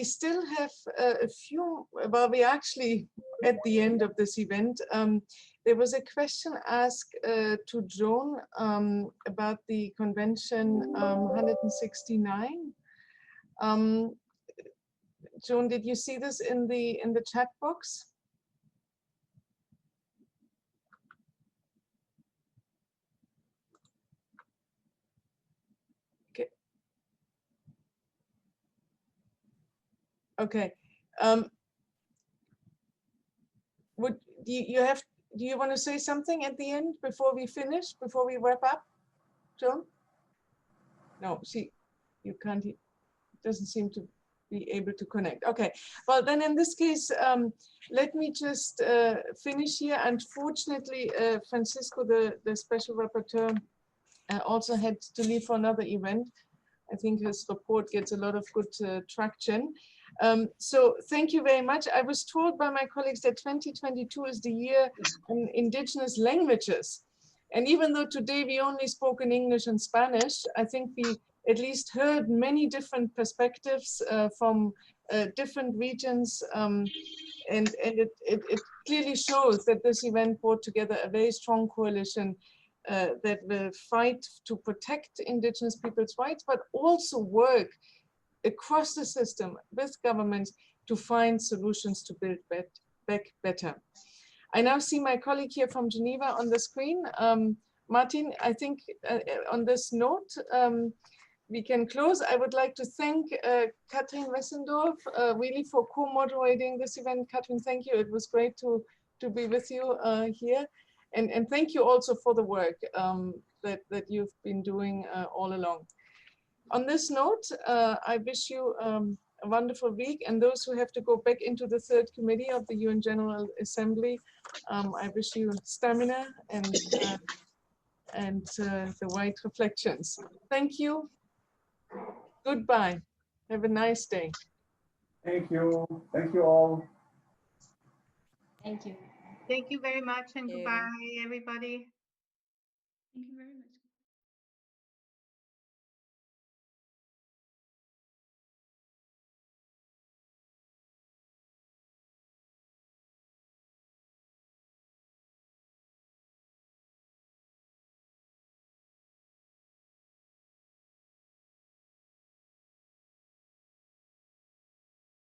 still have a few, well, we actually at the end of this event, there was a question asked to Joan about the Convention 169. Joan, did you see this in the chat box? Okay. Okay. Do you want to say something at the end before we finish, before we wrap up, Joan? No, you can't, doesn't seem to be able to connect. Okay, well then in this case, let me just finish here. Unfortunately, Francisco, the special rapporteur, also had to leave for another event. I think his report gets a lot of good traction. So thank you very much. I was told by my colleagues that 2022 is the year in indigenous languages. And even though today we only spoke in English and Spanish, I think we at least heard many different perspectives from different regions. And it clearly shows that this event brought together a very strong coalition that will fight to protect indigenous people's rights, but also work across the system with governments to find solutions to build back better. I now see my colleague here from Geneva on the screen. Martin, I think on this note, we can close. I would like to thank Katrin Wessendorf really for co-moderating this event. Katrin, thank you. It was great to be with you here. And thank you also for the work that you've been doing all along. On this note, I wish you a wonderful week, and those who have to go back into the third committee of the UN General Assembly, I wish you stamina and the right reflections. Thank you. Goodbye. Have a nice day. Thank you. Thank you all. Thank you. Thank you very much, and goodbye, everybody. Thank you very much.